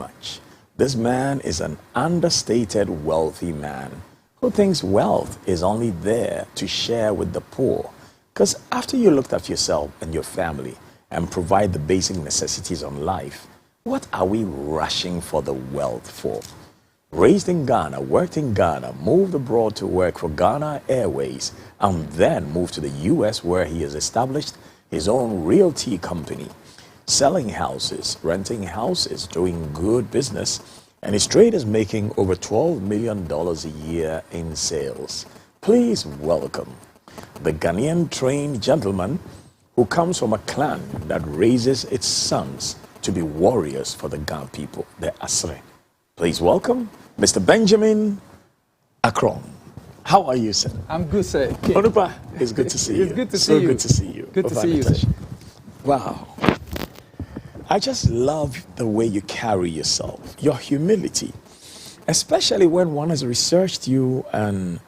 much. This man is an understated wealthy man who thinks wealth is only there to share with the poor. Because after you looked at yourself and your family and provide the basic necessities of life, what are we rushing for the wealth for? Raised in Ghana, worked in Ghana, moved abroad to work for Ghana Airways, and then moved to the US where he has established his own realty company, selling houses, renting houses, doing good business, and his trade is making over $12 million a year in sales. Please welcome the Ghanaian-trained gentleman who comes from a clan that raises its sons to be warriors for the Ghana people, the Asre. Please welcome Mr. Benjamin Akrong. How are you, sir? I'm good, sir. Onupa, it's good to see you. It's good to see you. So good to see you. Good to see you, sir. Wow. I just love the way you carry yourself, your humility, especially when one has researched you and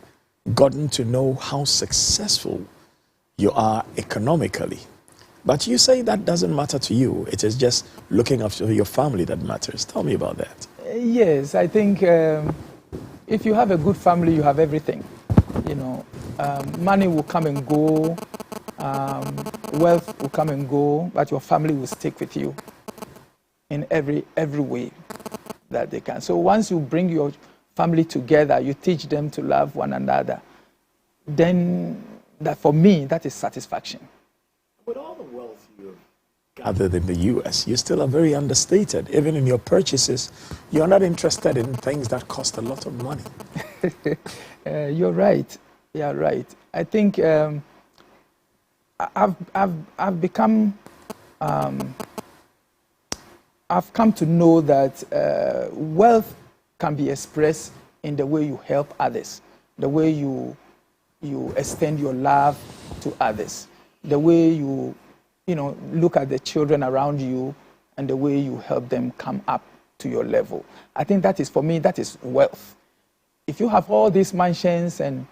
gotten to know how successful you are economically. But you say that doesn't matter to you. It is just looking after your family that matters. Tell me about that. Yes, I think if you have a good family, you have everything. You know, money will come and go, wealth will come and go, but your family will stick with you in every way that they can. So once you bring your family together, you teach them to love one another, then that, for me, that is satisfaction. With all the wealth you have gathered in the US, you still are very understated. Even in your purchases, you're not interested in things that cost a lot of money. You're right. You're right. I think I've become, I've come to know that wealth can be expressed in the way you help others, the way you extend your love to others, the way you look at the children around you, and the way you help them come up to your level. I think that is, for me, that is wealth. If you have all these mansions and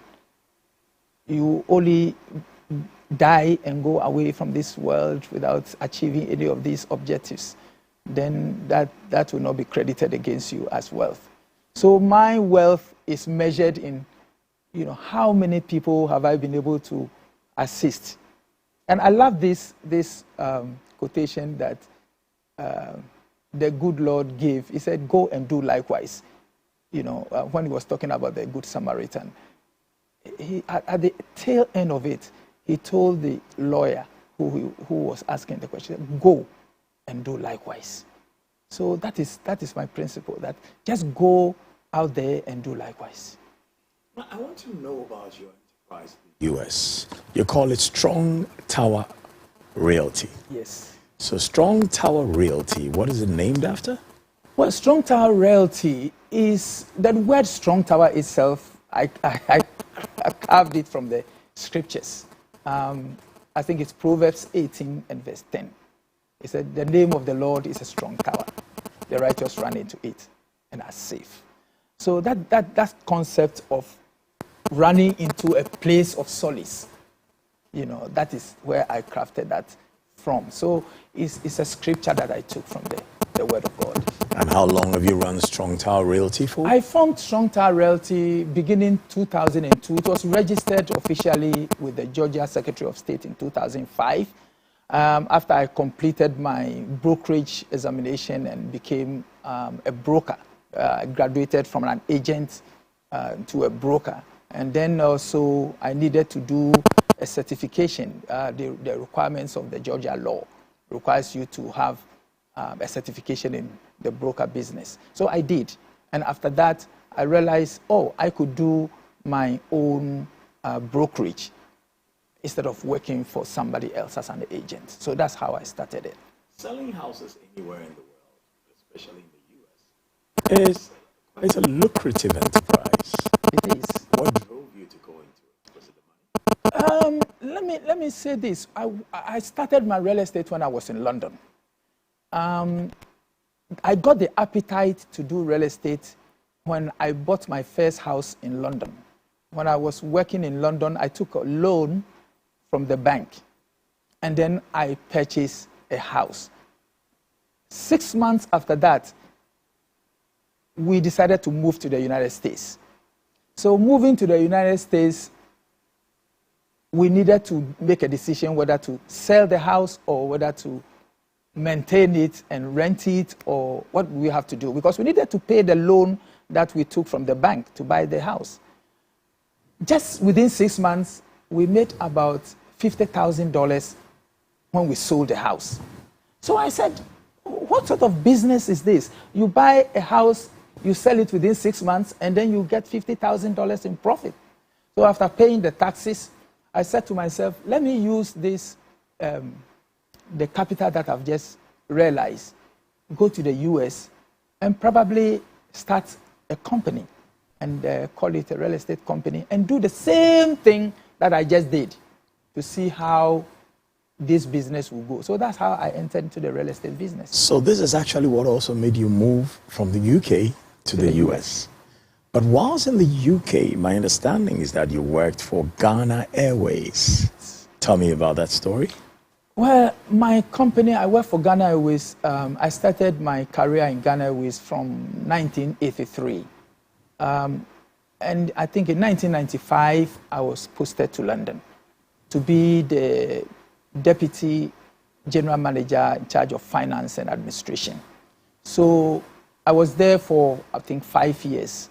you only die and go away from this world without achieving any of these objectives, then that will not be credited against you as wealth. So my wealth is measured in, how many people have I been able to assist. And I love this quotation that the good Lord gave. He said, "Go and do likewise." When he was talking about the Good Samaritan, at the tail end of it, he told the lawyer who was asking the question, "Go and do likewise." So that is my principle, that just go out there and do likewise. I want to know about your enterprise in the US. You call it Strong Tower Realty. Yes. So Strong Tower Realty, what is it named after? Well, Strong Tower Realty is, that word Strong Tower itself, I carved it from the scriptures. I think it's Proverbs 18 and verse 10. It said, "The name of the Lord is a strong tower. The righteous run into it and are safe." So that concept of running into a place of solace, that is where I crafted that from. So it's a scripture that I took from the Word of God. And how long have you run Strong Tower Realty for? I formed Strong Tower Realty beginning 2002. It was registered officially with the Georgia Secretary of State in 2005. After I completed my brokerage examination and became a broker. I graduated from an agent to a broker. And then also I needed to do a certification. The requirements of the Georgia law requires you to have a certification in the broker business. So I did. And after that, I realized, I could do my own brokerage instead of working for somebody else as an agent. So that's how I started it. Selling houses anywhere in the world, especially in the US, is a lucrative enterprise. It is. What drove you to go into it? Was it the money? Let me say this. I started my real estate when I was in London. I got the appetite to do real estate when I bought my first house in London. When I was working in London, I took a loan from the bank, and then I purchased a house. 6 months after that, we decided to move to the United States. So moving to the United States, we needed to make a decision whether to sell the house or whether to maintain it and rent it, or what we have to do, because we needed to pay the loan that we took from the bank to buy the house. Just within 6 months, we made about $50,000 when we sold the house. So I said, what sort of business is this? You buy a house, you sell it within 6 months, and then you get $50,000 in profit. So after paying the taxes, I said to myself, let me use this, the capital that I've just realized, go to the US and probably start a company and call it a real estate company and do the same thing that I just did to see how this business will go. So that's how I entered into the real estate business. So this is actually what also made you move from the UK to the US. But whilst in the UK, my understanding is that you worked for Ghana Airways. Tell me about that story. Well, my company, I worked for Ghana Airways. I started my career in Ghana Airways from 1983. And I think in 1995, I was posted to London to be the Deputy General Manager in charge of finance and administration. So I was there for, I think, 5 years,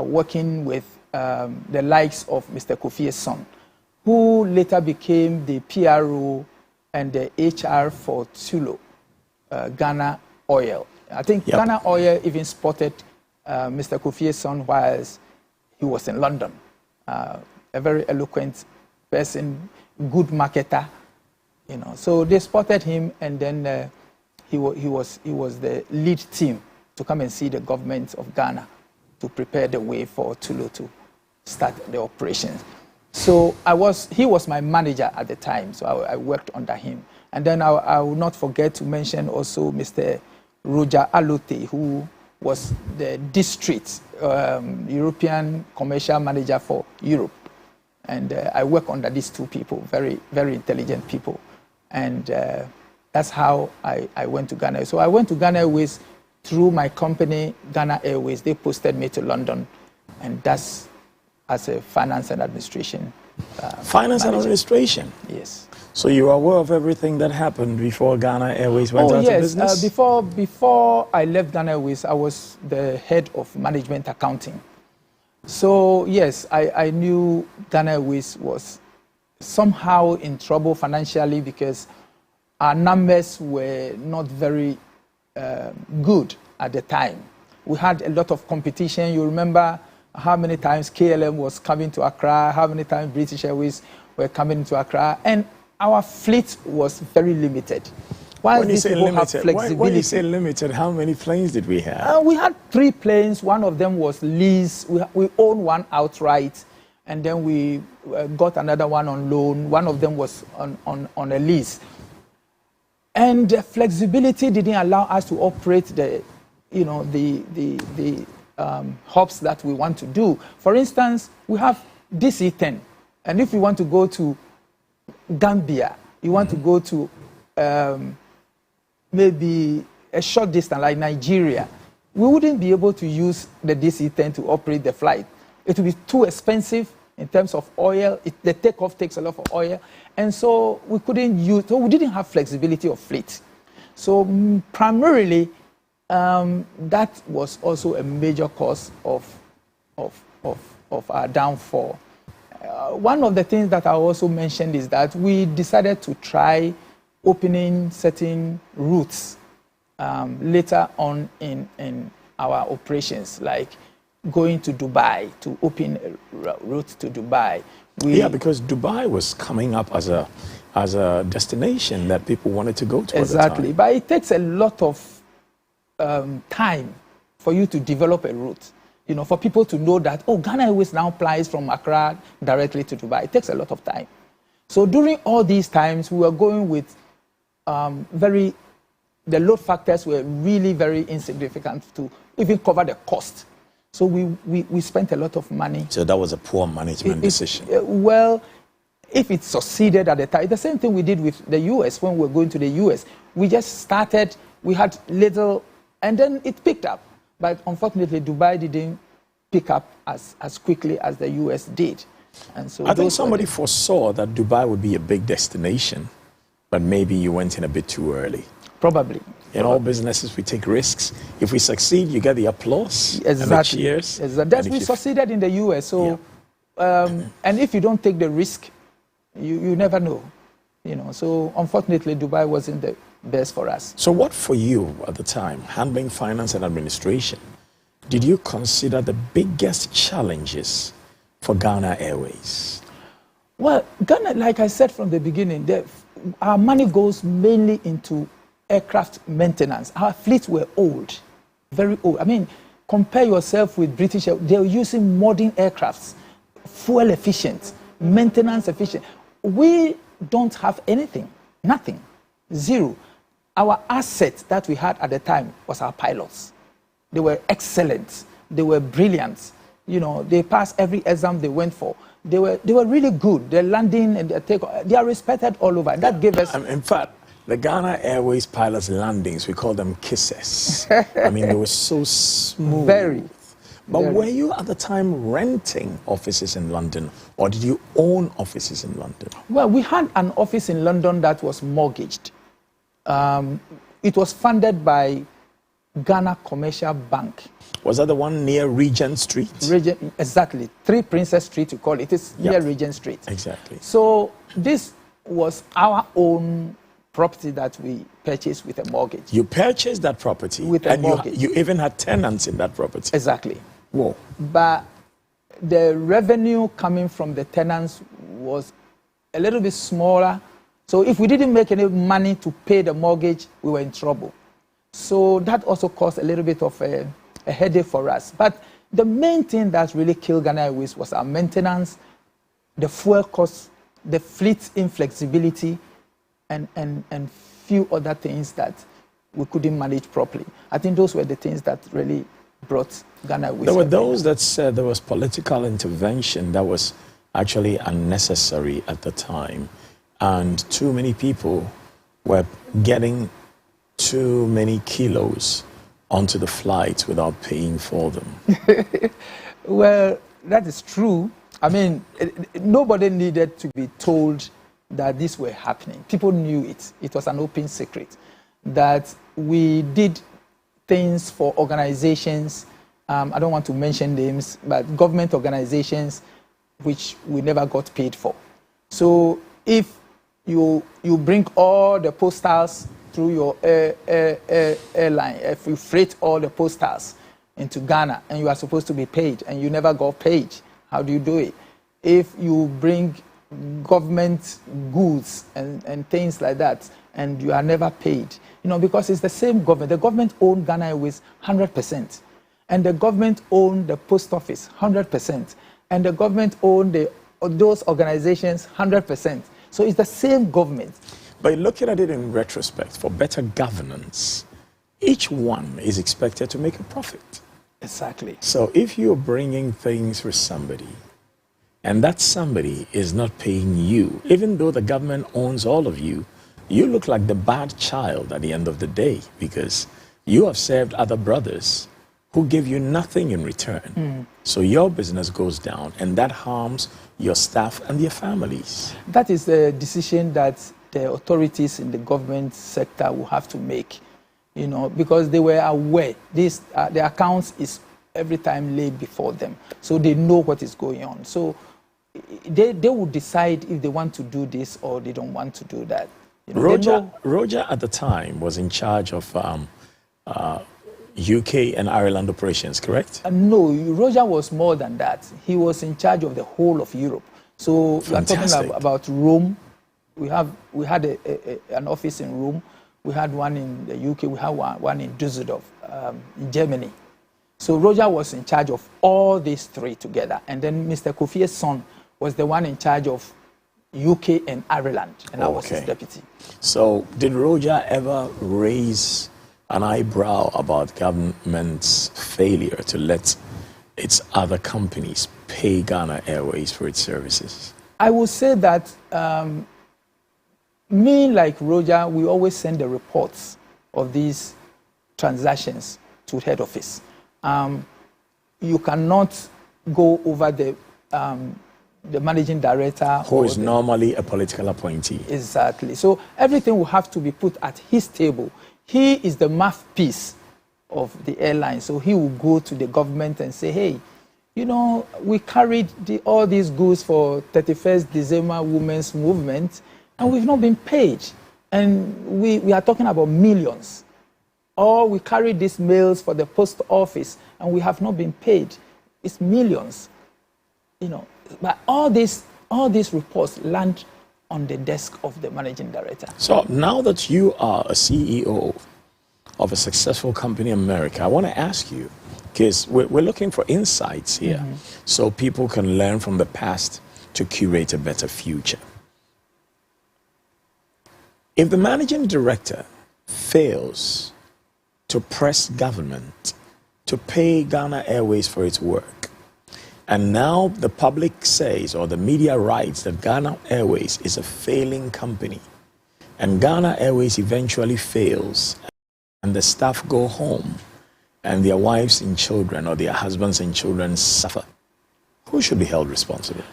working with the likes of Mr. Kofie's son, who later became the PRO and the HR for Tulo, Ghana Oil. I think Ghana Oil even spotted Mr. Kofie's son whilst he was in London. A very eloquent person, good marketer, you know. So they spotted him, and then he was the lead team to come and see the government of Ghana to prepare the way for Tulo to start the operations. So he was my manager at the time, so I worked under him. And then I will not forget to mention also Mr. Roger Alote, who was the district European commercial manager for Europe. And I work under these two people, very, very intelligent people. And that's how I went to Ghana. So I went to Ghana Airways through my company, Ghana Airways. They posted me to London, and that's as a finance and administration. Finance and administration? Yes. So you are aware of everything that happened before Ghana Airways went out of business? Before I left Ghana Airways, I was the head of management accounting. So yes, I knew Ghana Airways was somehow in trouble financially because our numbers were not very good at the time. We had a lot of competition. You remember how many times KLM was coming to Accra, how many times British Airways were coming to Accra, and our fleet was very limited. When you say limited, how many planes did we have? We had 3 planes. One of them was leased. We owned one outright, and then we got another one on loan. One of them was on a lease. And the flexibility didn't allow us to operate the hubs that we want to do. For instance, we have DC-10, and if we want to go to Gambia, you want to go to maybe a short distance like Nigeria, we wouldn't be able to use the DC-10 to operate the flight. It would be too expensive in terms of oil. The takeoff takes a lot of oil, and so we couldn't use. So we didn't have flexibility of fleet. So primarily, that was also a major cause of our downfall. One of the things that I also mentioned is that we decided to try opening certain routes later on in our operations, like going to Dubai, to open a route to Dubai. Because Dubai was coming up as a destination that people wanted to go to. Exactly, but it takes a lot of time for you to develop a route. You know, for people to know that, Ghana Airways now flies from Accra directly to Dubai. It takes a lot of time. So during all these times, we were going with the load factors were really very insignificant to even cover the cost. So we spent a lot of money. So that was a poor management decision. Well, if it succeeded at the time, the same thing we did with the US when we were going to the US. We just started, we had little, and then it picked up. But unfortunately, Dubai didn't pick up as quickly as the US did. And so I think somebody foresaw that Dubai would be a big destination, but maybe you went in a bit too early. Probably. In all businesses, we take risks. If we succeed, you get the applause and the cheers. Exactly. We succeeded in the US. So, and if you don't take the risk, you never know. So unfortunately, Dubai wasn't the best for us. So what for you at the time, handling finance and administration, did you consider the biggest challenges for Ghana Airways? Well, Ghana, like I said from the beginning, our money goes mainly into aircraft maintenance. Our fleets were old, very old. I mean, compare yourself with British. They're using modern aircrafts, fuel efficient, maintenance efficient. We don't have anything, nothing, zero. Our asset that we had at the time was our pilots. They were excellent. They were brilliant. They passed every exam they went for. They were really good. Their landing and their takeoff, they are respected all over. That gave us... In fact, the Ghana Airways pilots' landings, we call them kisses. I mean, they were so smooth. Very. But were you at the time renting offices in London, or did you own offices in London? Well, we had an office in London that was mortgaged. It was funded by Ghana Commercial Bank. Was that the one near Regent Street? Exactly. 3 Princess Street, you call it. It's near Regent Street. Exactly. So this was our own property that we purchased with a mortgage. You purchased that property with a mortgage. You even had tenants in that property. Exactly. Whoa. But the revenue coming from the tenants was a little bit smaller. So if we didn't make any money to pay the mortgage, we were in trouble. So that also caused a little bit of a headache for us. But the main thing that really killed Ghana Airways was our maintenance, the fuel costs, the fleet inflexibility, and few other things that we couldn't manage properly. I think those were the things that really brought Ghana Airways. There were those that said there was political intervention that was actually unnecessary at the time, and too many people were getting too many kilos onto the flights without paying for them. Well, that is true. I mean, nobody needed to be told that this were happening. People knew it. It was an open secret that we did things for organizations. I don't want to mention names, but government organizations which we never got paid for. So if you bring all the postals through your airline, if you freight all the postals into Ghana and you are supposed to be paid and you never got paid, how do you do it? If you bring government goods and things like that and you are never paid, because it's the same government. The government owned Ghana Airways 100%, and the government owned the post office 100%, and the government owned those organizations 100%. So it's the same government. But looking at it in retrospect, for better governance, each one is expected to make a profit. Exactly. So if you're bringing things for somebody, and that somebody is not paying you, even though the government owns all of you, you look like the bad child at the end of the day, because you have served other brothers who give you nothing in return. So your business goes down, and that harms your staff and their families. That is the decision that the authorities in the government sector will have to make, because they were aware the accounts is every time laid before them, so they know what is going on. So they will decide if they want to do this or they don't want to do that. Roger at the time was in charge of UK and Ireland operations, correct? No, Roger was more than that. He was in charge of the whole of Europe. So we are talking about Rome. We had an office in Rome. We had one in the UK. We had one in Düsseldorf, in Germany. So Roger was in charge of all these three together. And then Mr. Kofie's son was the one in charge of UK and Ireland, and I was his deputy. So did Roger ever raise an eyebrow about government's failure to let its other companies pay Ghana Airways for its services? I would say that me, like Roger, we always send the reports of these transactions to head office. you cannot go over the managing director. Who is normally a political appointee. Exactly. So everything will have to be put at his table. He is the mouthpiece of the airline. So he will go to the government and say, hey, you know, we carried all these goods for 31st December Women's Movement, and we've not been paid. And we are talking about millions. Or we carried these mails for the post office, and we have not been paid. It's millions. You know, but all these reports land on the desk of the managing director. So now that you are a CEO of a successful company in America, I want to ask you, because we're looking for insights here, so people can learn from the past to curate a better future. If the managing director fails to press government to pay Ghana Airways for its work, and now the public says, or the media writes, that Ghana Airways is a failing company, and Ghana Airways eventually fails, and the staff go home, and their wives and children, or their husbands and children suffer, who should be held responsible?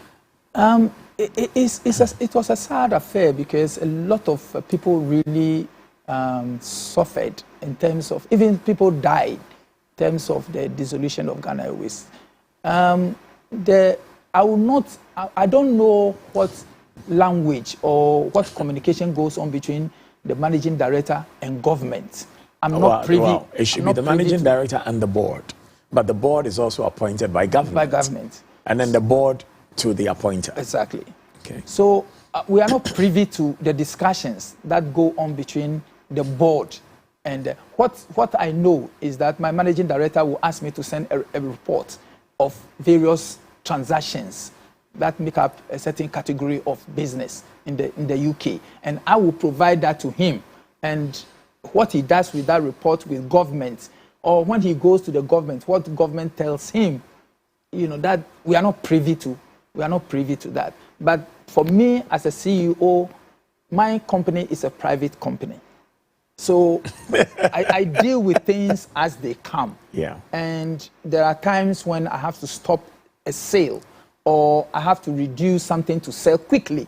It was a sad affair, because a lot of people really suffered in terms of, even people died in terms of the dissolution of Ghana Airways. I don't know what language or what communication goes on between the managing director and government. I'm not privy. Well, it should be the managing director and the board. But the board is also appointed by government. By government. And then the board to the appointer. Exactly. Okay. So we are not privy to the discussions that go on between the board. And what I know is that my managing director will ask me to send a report of various transactions that make up a certain category of business in the UK. And I will provide that to him. And what he does with that report with government, or when he goes to the government, what the government tells him, you know, that we are not privy to. We are not privy to that. But for me, as a CEO, my company is a private company. So I deal with things as they come. Yeah. And there are times when I have to stop a sale, or I have to reduce something to sell quickly,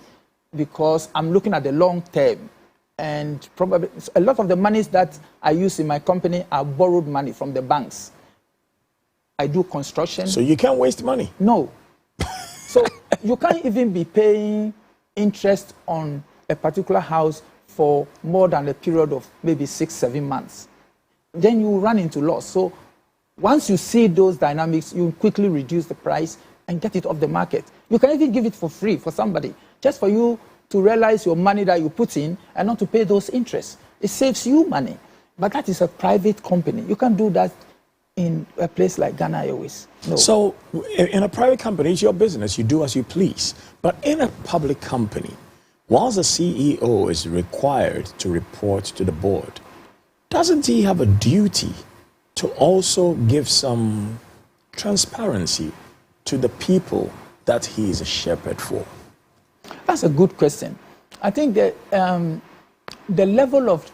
because I'm looking at the long term. And probably a lot of the monies that I use in my company are borrowed money from the banks. I do construction. So you can't waste money? No. So you can't even be paying interest on a particular house for more than a period of maybe 6-7 months. Then you run into loss. So once you see those dynamics, you quickly reduce the price and get it off the market. You can even give it for free for somebody, just for you to realize your money that you put in and not to pay those interests. It saves you money. But that is a private company. You can't do that in a place like Ghana Airways. No. So in a private company, it's your business. You do as you please. But in a public company, whilst the CEO is required to report to the board, doesn't he have a duty to also give some transparency to the people that he is a shepherd for? That's a good question. I think that the level of,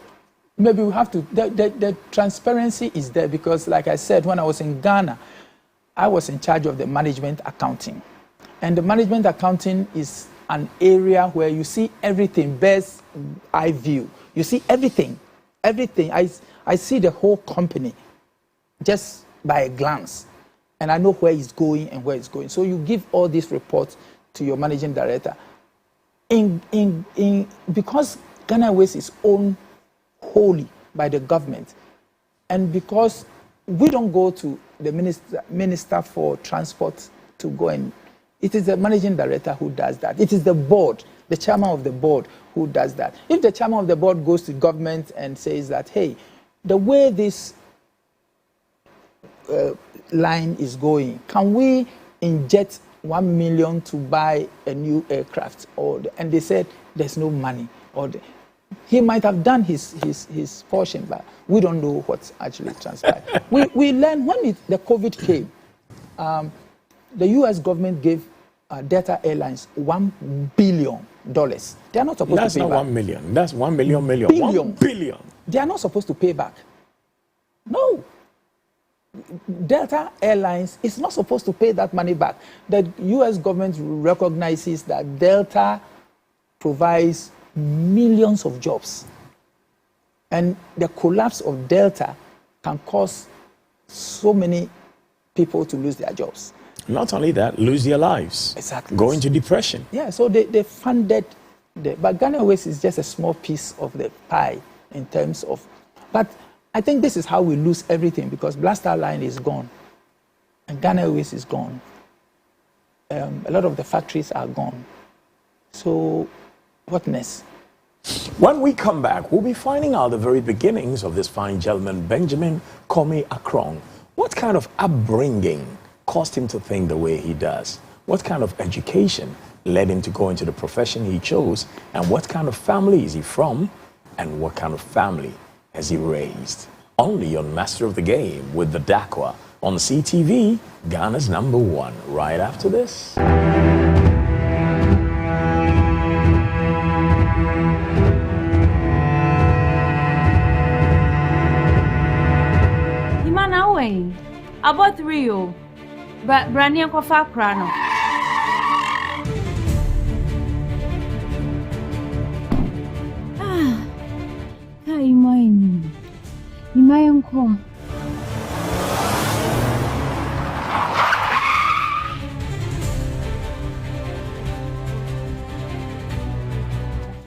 maybe we have to, the transparency is there, because like I said, when I was in Ghana, I was in charge of the management accounting. And the management accounting is an area where you see everything, bird's eye view. You see everything, everything. I see the whole company just by a glance. And I know where it's going and where it's going. So you give all these reports to your managing director. Because Ghana Airways is owned wholly by the government, and because we don't go to the minister for transport to go, and it is the managing director who does that. It is the board, the chairman of the board, who does that. If the chairman of the board goes to government and says that, hey, the way this line is going, can we inject 1 million to buy a new aircraft? And they said there's no money. He might have done his portion, but we don't know what's actually transpired. we learned when the COVID came, the U.S. government gave Delta Airlines $1 billion. They are not supposed to pay back. That's not 1 million. That's 1 million. Billion. 1 billion. They are not supposed to pay back. No. Delta Airlines is not supposed to pay that money back. The U.S. government recognizes that Delta provides millions of jobs. And the collapse of Delta can cause so many people to lose their jobs. Not only that, lose their lives. Exactly. Go into depression. Yeah, so they funded, but Ghana Airways is just a small piece of the pie in terms of, but I think this is how we lose everything, because Black Star Line is gone and Ghana Airways is gone. A lot of the factories are gone. So what next? When we come back, we'll be finding out the very beginnings of this fine gentleman, Benjamin Commey Akrong. What kind of upbringing caused him to think the way he does? What kind of education led him to go into the profession he chose? And what kind of family is he from? And what kind of family has he raised? Only on Master of the Game with the Darkwah on CTV, Ghana's #1. Right after this. About Rio, but Brania Kofa Krano. Hi, mine. In my uncle.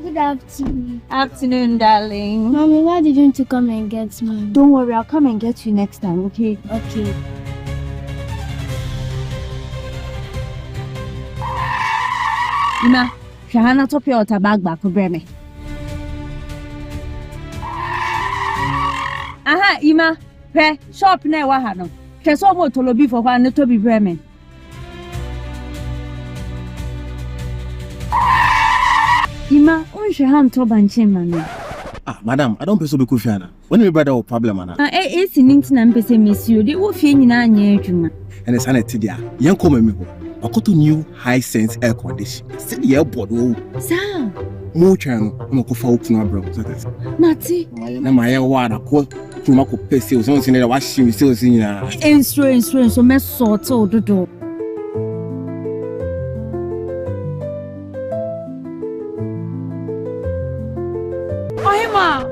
Good afternoon. Afternoon, darling. Mommy, why didn't you come and get me? Don't worry, I'll come and get you next time, okay? Okay. Ima, Shahana top your tabag back for Breme. Aha, Ima, pre shop ne wahano. Sheso mo tolobi for one to be Breme. Ima, Shahan to banche mami. Ah, madam, I don't pay so be kufiana. When my brother have problem ana. It's nintin am pese miss you. They wo fie nyina anya adwuma. And it's an tidia. Yan come me ho. Akoto new high sense air condition. Say the airport wo. Sir. Mo twan no ko fa opuna bro. Mati. Na my wa na ko tuma ko pese o so say na wa him say o sin nyina. Insurance so me sort o dodo.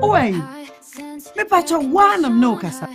Oi, me pacha one of no kasa.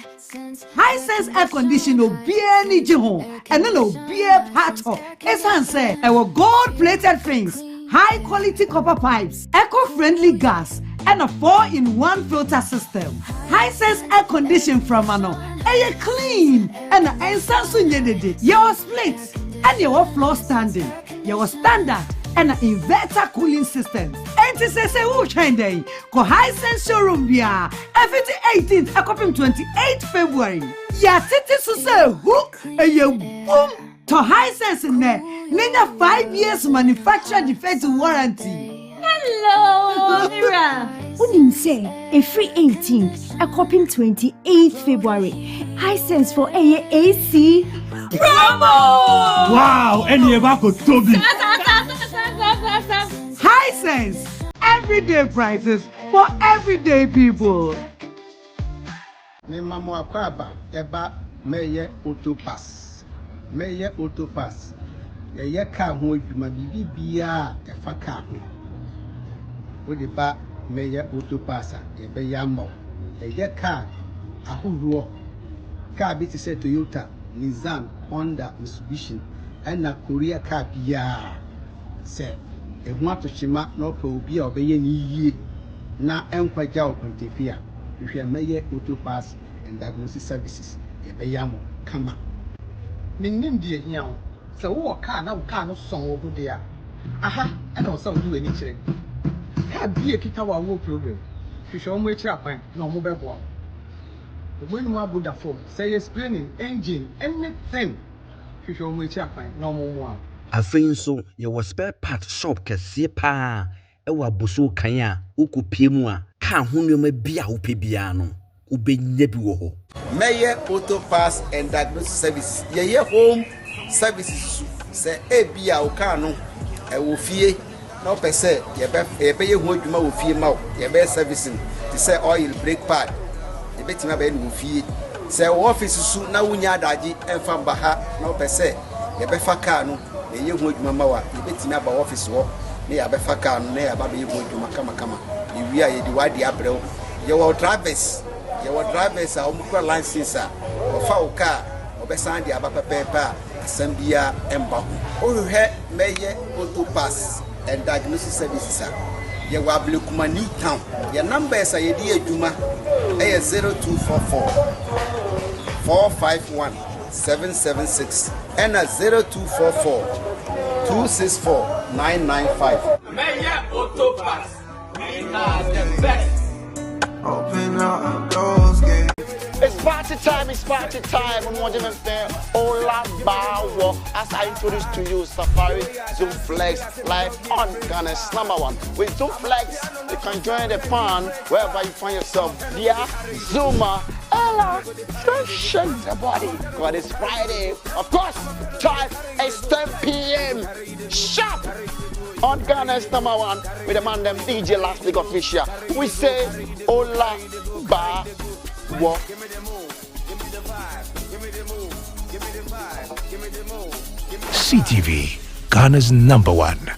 High sense air condition no beer ni jiho, and no beer pato. Esan say, our gold plated frames, high quality copper pipes, eco-friendly gas, and a 4-in-1 filter system. High sense air condition from ano, air clean, and a ensansu nyedede. Your splits, and your floor standing, your standard, and an inverter cooling system. And to say who change ko high sense showroom bia every 18th akopim 28th February. Ya titi so say hook e you boom to high sense ne nenya 5 years manufacturer defense warranty. Hello, Mira. Wouldn't say a free 18th akopim 28th February. High sense for AC. Bravo! Wow, any ever could Toby. High sense, everyday prices for everyday people. Ne mamo akwaba eba meye autopass. Meye autopass. Ye ka ho adwuma bibia e fa ka ho. Wo de ba meye autopass e be yammo. Ye ka ahoro. Ka bi ti se Toyota, Nissan, Honda, Mitsubishi, and na Korea car bia. Se e ho atochima na opa obi a obeye ni yie na enkwaja okontefia hwe meye autopass and diagnosis services e be yamo kama ninnim die hia wo se wo car na wo car no son wo do dia aha e na wo se wo du ani kire ka bie kita wa wo problem hwe mo ekira kwan na mo bebo when you have the phone say explaining engine anything hwe mo ekira kwan na mo mo afei nso ye was spare part shop kɛseɛ paa ɛwɔ aboso kan a wokɔpie mu a ka ho nneɛma bi a wopɛ bia no wobɛnya bi wɔ hɔ. Meye auto pass and diagnosis services ye home services say e bia o ka no e wo fie na opɛ sɛ ye be ye ho adwuma wo fie ma wo ye be servicing to say oil brake pad ye betima be no wo fie Say office su na wunya adaji emfa mbaha na opese ye befa car no ye ye hu adwuma ma wa ye betimi aba office wo na ya befa car no na ya ba be hu adwuma kama ye wi a ye di wadi abrew ye wo drivers a omukura license a ofa wo car obesan di aba pepepa asambia emba o he meye auto pass and diagnosis services a ye wa Blekuma New Town ye numbers a ye di adwuma e 0244 451 776 and 0244 264 995. Open up those gates. It's party time. I'm watching them there. Ola Bawo. As I introduce to you, Safari Zoom Flex live on Ghana's #1. With Zoom Flex, you can join the fun wherever you find yourself. Dear Zuma, Ella, don't shake the body. God, it's Friday. Of course, time is 10 p.m. Sharp on Ghana's #1 with the man them DJ Last Week Official. We say Ola Bawo. CTV, Ghana's #1.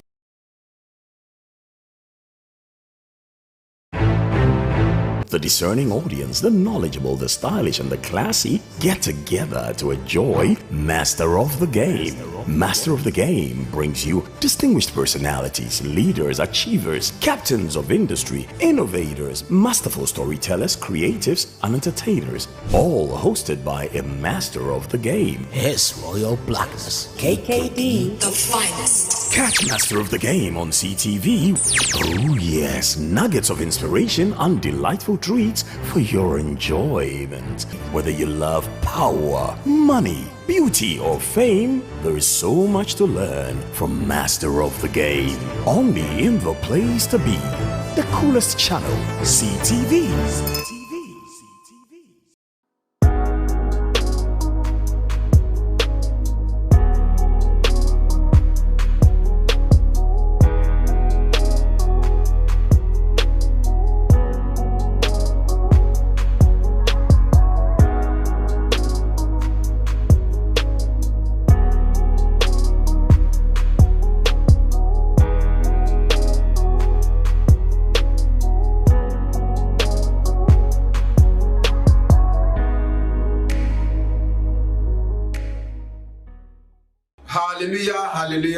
The discerning audience, the knowledgeable, the stylish, and the classy get together to enjoy Master of the Game. Master of the Game brings you distinguished personalities, leaders, achievers, captains of industry, innovators, masterful storytellers, creatives, and entertainers, all hosted by a Master of the Game. His Royal Blackness, KKD, the finest. Catch Master of the Game on CTV. Oh yes, nuggets of inspiration and delightful treats for your enjoyment. Whether you love power, money, beauty, or fame, there is so much to learn from Master of the Game. Only in the place to be. The coolest channel, CTV.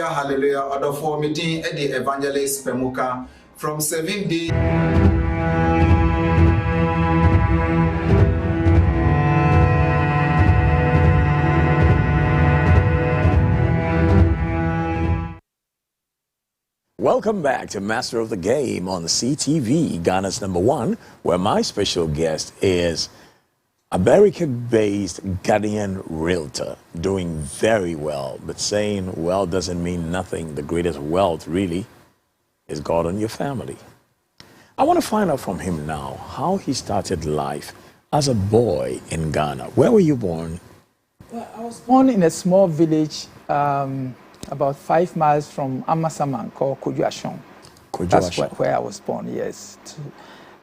Hallelujah. Order for meeting at the evangelist Pemuka from 7 days. Welcome back to Master of the Game on CTV, Ghana's #1, where my special guest is American-based Ghanaian realtor, doing very well, but saying well doesn't mean nothing. The greatest wealth really is God and your family. I want to find out from him now how he started life as a boy in Ghana. Where were you born? Well, I was born in a small village about 5 miles from Amasaman called Kojuashon. That's where I was born, yes.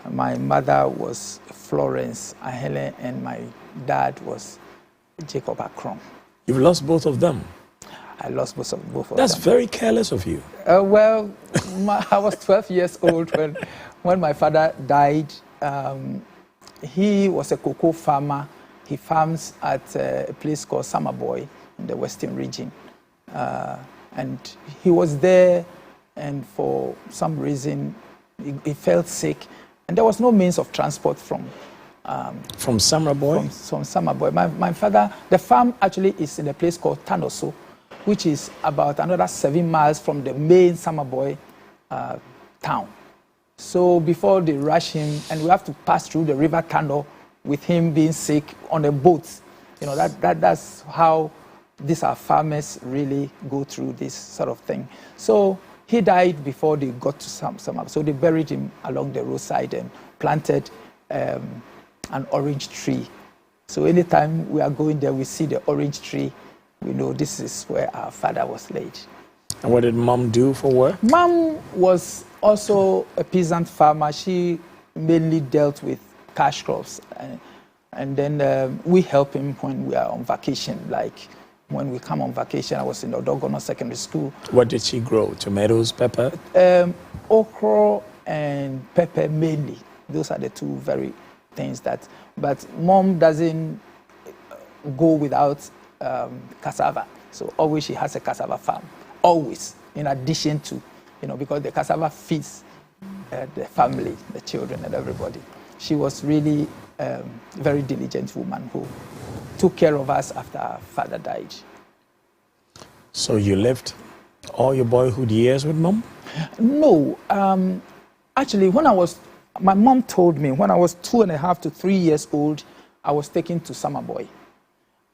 My mother was Florence Ahele and my dad was Jacob Akrong. You've lost both of them? I lost both of them. That's very careless of you. Well, I was 12 years old when my father died. He was a cocoa farmer. He farms at a place called Samaboy in the western region. And he was there, and for some reason, he felt sick. And there was no means of transport from Samaboy? From Samaboy. My father, the farm actually is in a place called Tanoso, which is about another 7 miles from the main Samaboy town. So before they rush him, and we have to pass through the river Tano with him being sick on a boat. You know, that's how these are farmers really go through this sort of thing. So he died before they got to Samaboy. So they buried him along the roadside and planted an orange tree. So anytime we are going there, we see the orange tree, we know this is where our father was laid. And what did Mom do for work? Mom was also a peasant farmer. She mainly dealt with cash crops. And then we help him when we are on vacation. Like when we come on vacation, I was in Odogono Secondary School. What did she grow? Tomatoes, pepper? Okra and pepper mainly. Those are the two very things that. But mom doesn't go without cassava. So always she has a cassava farm. Always, in addition to, because the cassava feeds the family, the children, and everybody. She was really a very diligent woman who took care of us after our father died. So you lived all your boyhood years with mom? No. Actually, my mom told me when I was 2.5 to 3 years old, I was taken to Summer Boy.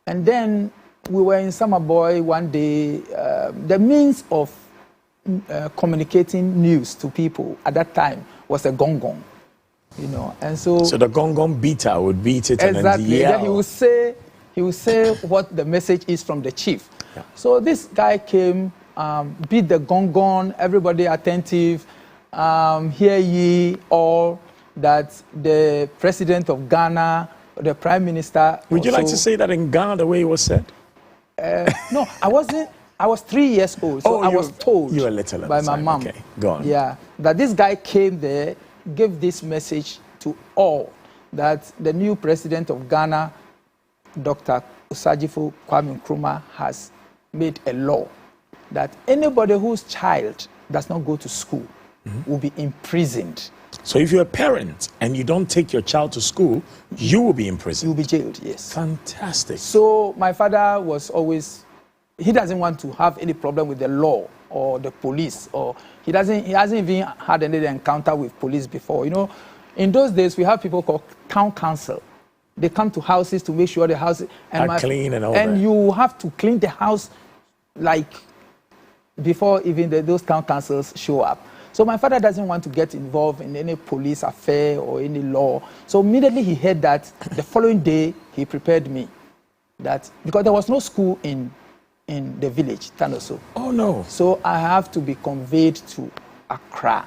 And then we were in Summer Boy one day. The means of communicating news to people at that time was a gong gong, and so the gong gong beater would beat it exactly. And then yell. Then he would say what the message is from the chief. Yeah. So this guy came, beat the gong gong, everybody attentive, hear ye all that the president of Ghana, the prime minister. Would you like to say that in Ghana the way it was said? No, I wasn't. I was 3 years old, so I was told you were little by my mom. Okay, go on. Yeah, that this guy came there, gave this message to all that the new president of Ghana, Dr. Osagyefo Kwame Nkrumah, has made a law that anybody whose child does not go to school will be imprisoned. So if you're a parent and you don't take your child to school, you will be imprisoned. You'll be jailed, yes. Fantastic. So my father was always, he doesn't want to have any problem with the law or the police, or he hasn't even had any encounter with police before. In those days we have people called town council. They come to houses to make sure the house are clean and all that. And you have to clean the house like before even those town councils show up. So my father doesn't want to get involved in any police affair or any law. So immediately he heard that, the following day he prepared me that, because there was no school in the village, Tanoso. Oh no. So I have to be conveyed to Accra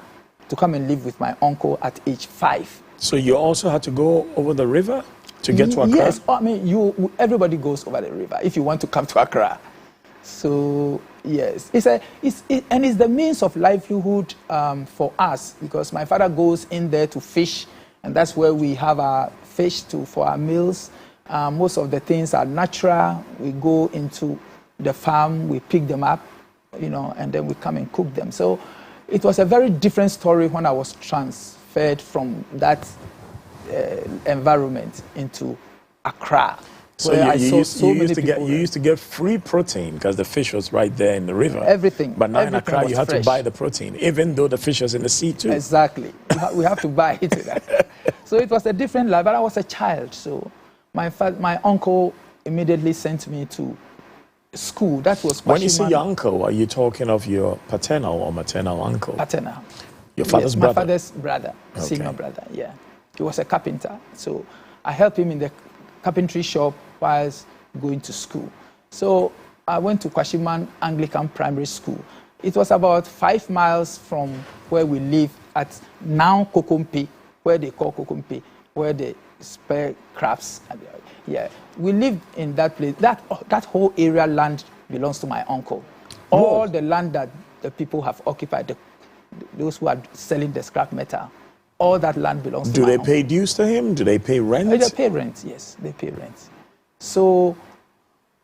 to come and live with my uncle at age 5. So you also had to go over the river to get to Accra? Yes, I mean, everybody goes over the river if you want to come to Accra. So yes, it's the means of livelihood for us, because my father goes in there to fish, and that's where we have our fish for our meals. Most of the things are natural. We go into the farm, we pick them up, and then we come and cook them. So it was a very different story when I was transferred from that environment into Accra. So you used to get free protein because the fish was right there in the river. Everything. But now in Accra, you have fresh. to buy the protein, even though the fish was in the sea too. Exactly. We have to buy it. So it was a different life, but I was a child. So my uncle immediately sent me to school. That was when you say your uncle, are you talking of your paternal or maternal uncle? Paternal. Your father's brother? My father's brother, senior brother, yeah. He was a carpenter. So I helped him in the carpentry shop whilst going to school. So I went to Kwashiman Anglican Primary School. It was about 5 miles from where we live at now Kokompe, where they call Kokompe, where they spare crabs. Yeah, we lived in that place. That whole area land belongs to my uncle. All the land that the people have occupied, those who are selling the scrap metal, all that land belongs to my uncle. Do they pay dues to him? Do they pay rent? They pay rent, yes, they pay rent. So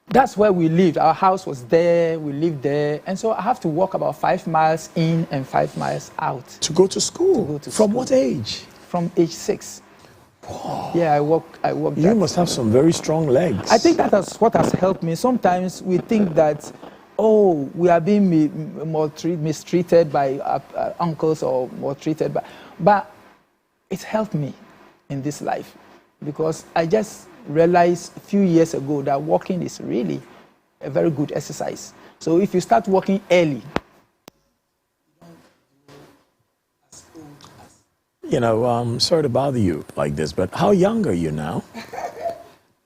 that's where we lived. Our house was there, we lived there. And so I have to walk about 5 miles in and 5 miles out. To go to school? From what age? From age 6. Wow. Yeah, I walk. You must have some very strong legs. I think that is what has helped me. Sometimes we think that, we are being mistreated by uncles or maltreated by, but it's helped me in this life, because I just realized a few years ago that walking is really a very good exercise. So if you start walking early, sorry to bother you like this, but how young are you now?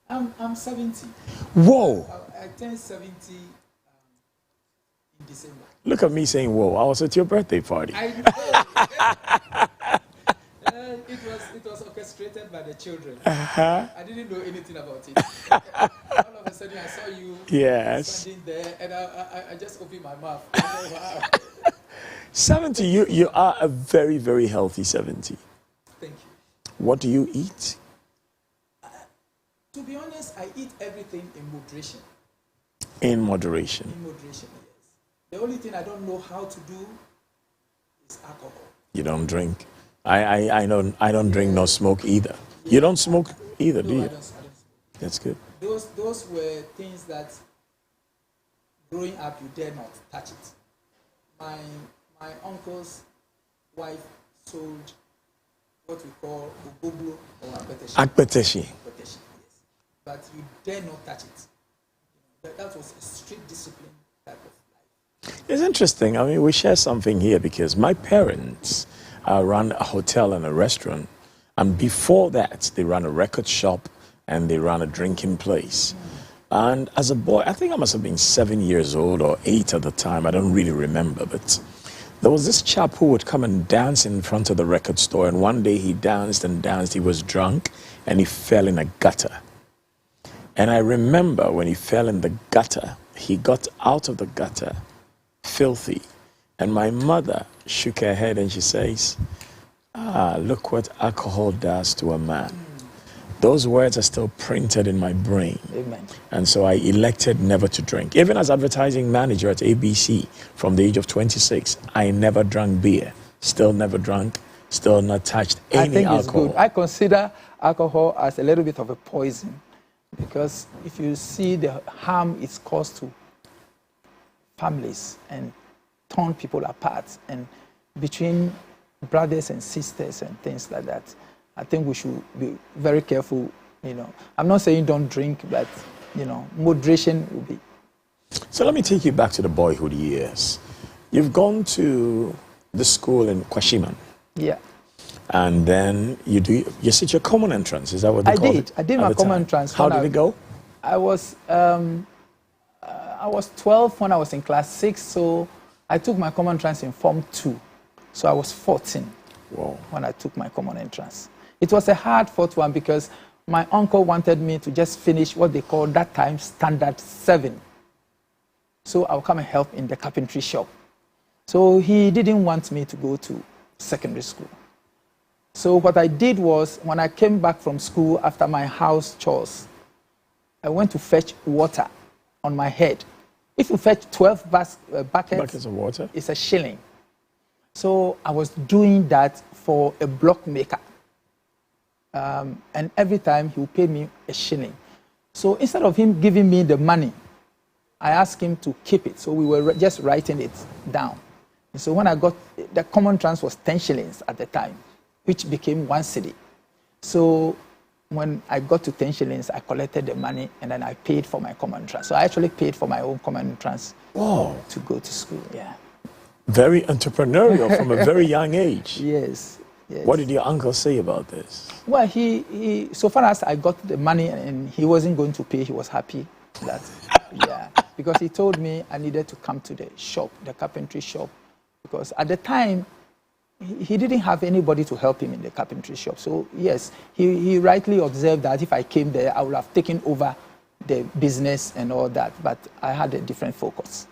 I'm 70. Whoa! I turned 70 in December. Look at me saying whoa. I was at your birthday party. I know. It was orchestrated by the children. Uh-huh. I didn't know anything about it. All of a sudden, I saw you standing there, and I just opened my mouth. Wow. 70, you are a very, very healthy 70. Thank you. What do you eat? To be honest, I eat everything in moderation. In moderation? In moderation, yes. The only thing I don't know how to do is alcohol. You don't drink? I don't drink nor smoke either. Yeah. You don't smoke either, do you? I don't smoke. That's good. Those were things that growing up you dare not touch it. My uncle's wife sold what we call ogoglo or akpeteshi. Akpeteshi. Yes. But you dare not touch it. That was a strict discipline type of life. It's interesting. I mean, we share something here because my parents ran a hotel and a restaurant. And before that, they ran a record shop and they ran a drinking place. And as a boy, I think I must have been 7 years old or 8 at the time. I don't really remember. But there was this chap who would come and dance in front of the record store. And one day he danced and danced. He was drunk and he fell in a gutter. And I remember when he fell in the gutter, he got out of the gutter filthy. And my mother shook her head and she says, look what alcohol does to a man. Those words are still printed in my brain. Amen. And so I elected never to drink. Even as advertising manager at ABC from the age of 26, I never drank beer. Still never drunk, still not touched any alcohol. It's good. I consider alcohol as a little bit of a poison because if you see the harm it's caused to families and torn people apart and between brothers and sisters and things like that, I think we should be very careful, I'm not saying don't drink, but, moderation will be. So let me take you back to the boyhood years. You've gone to the school in Kwashiman. Yeah. And then you sit your common entrance. Is that what they call it? I did my common entrance. How did it go? I was 12 when I was in class 6, so I took my common entrance in Form 2. So I was 14 when I took my common entrance. It was a hard-fought one because my uncle wanted me to just finish what they called that time Standard 7. So I'll come and help in the carpentry shop. So he didn't want me to go to secondary school. So what I did was, when I came back from school after my house chores, I went to fetch water on my head. If you fetch 12 buckets of water, it's a shilling. So I was doing that for a block maker. And every time he would pay me a shilling. So instead of him giving me the money, I asked him to keep it. So we were just writing it down. And so when I got, the common trans was 10 shillings at the time, which became 1 cedi. So when I got to 10 shillings, I collected the money and then I paid for my common trans. So I actually paid for my own common trans to go to school, yeah. Very entrepreneurial from a very young age. Yes. What did your uncle say about this? Well, he so far as I got the money and he wasn't going to pay, he was happy that, yeah, because he told me I needed to come to the shop, the carpentry shop, because at the time, he didn't have anybody to help him in the carpentry shop. So yes, he rightly observed that if I came there, I would have taken over the business and all that, but I had a different focus.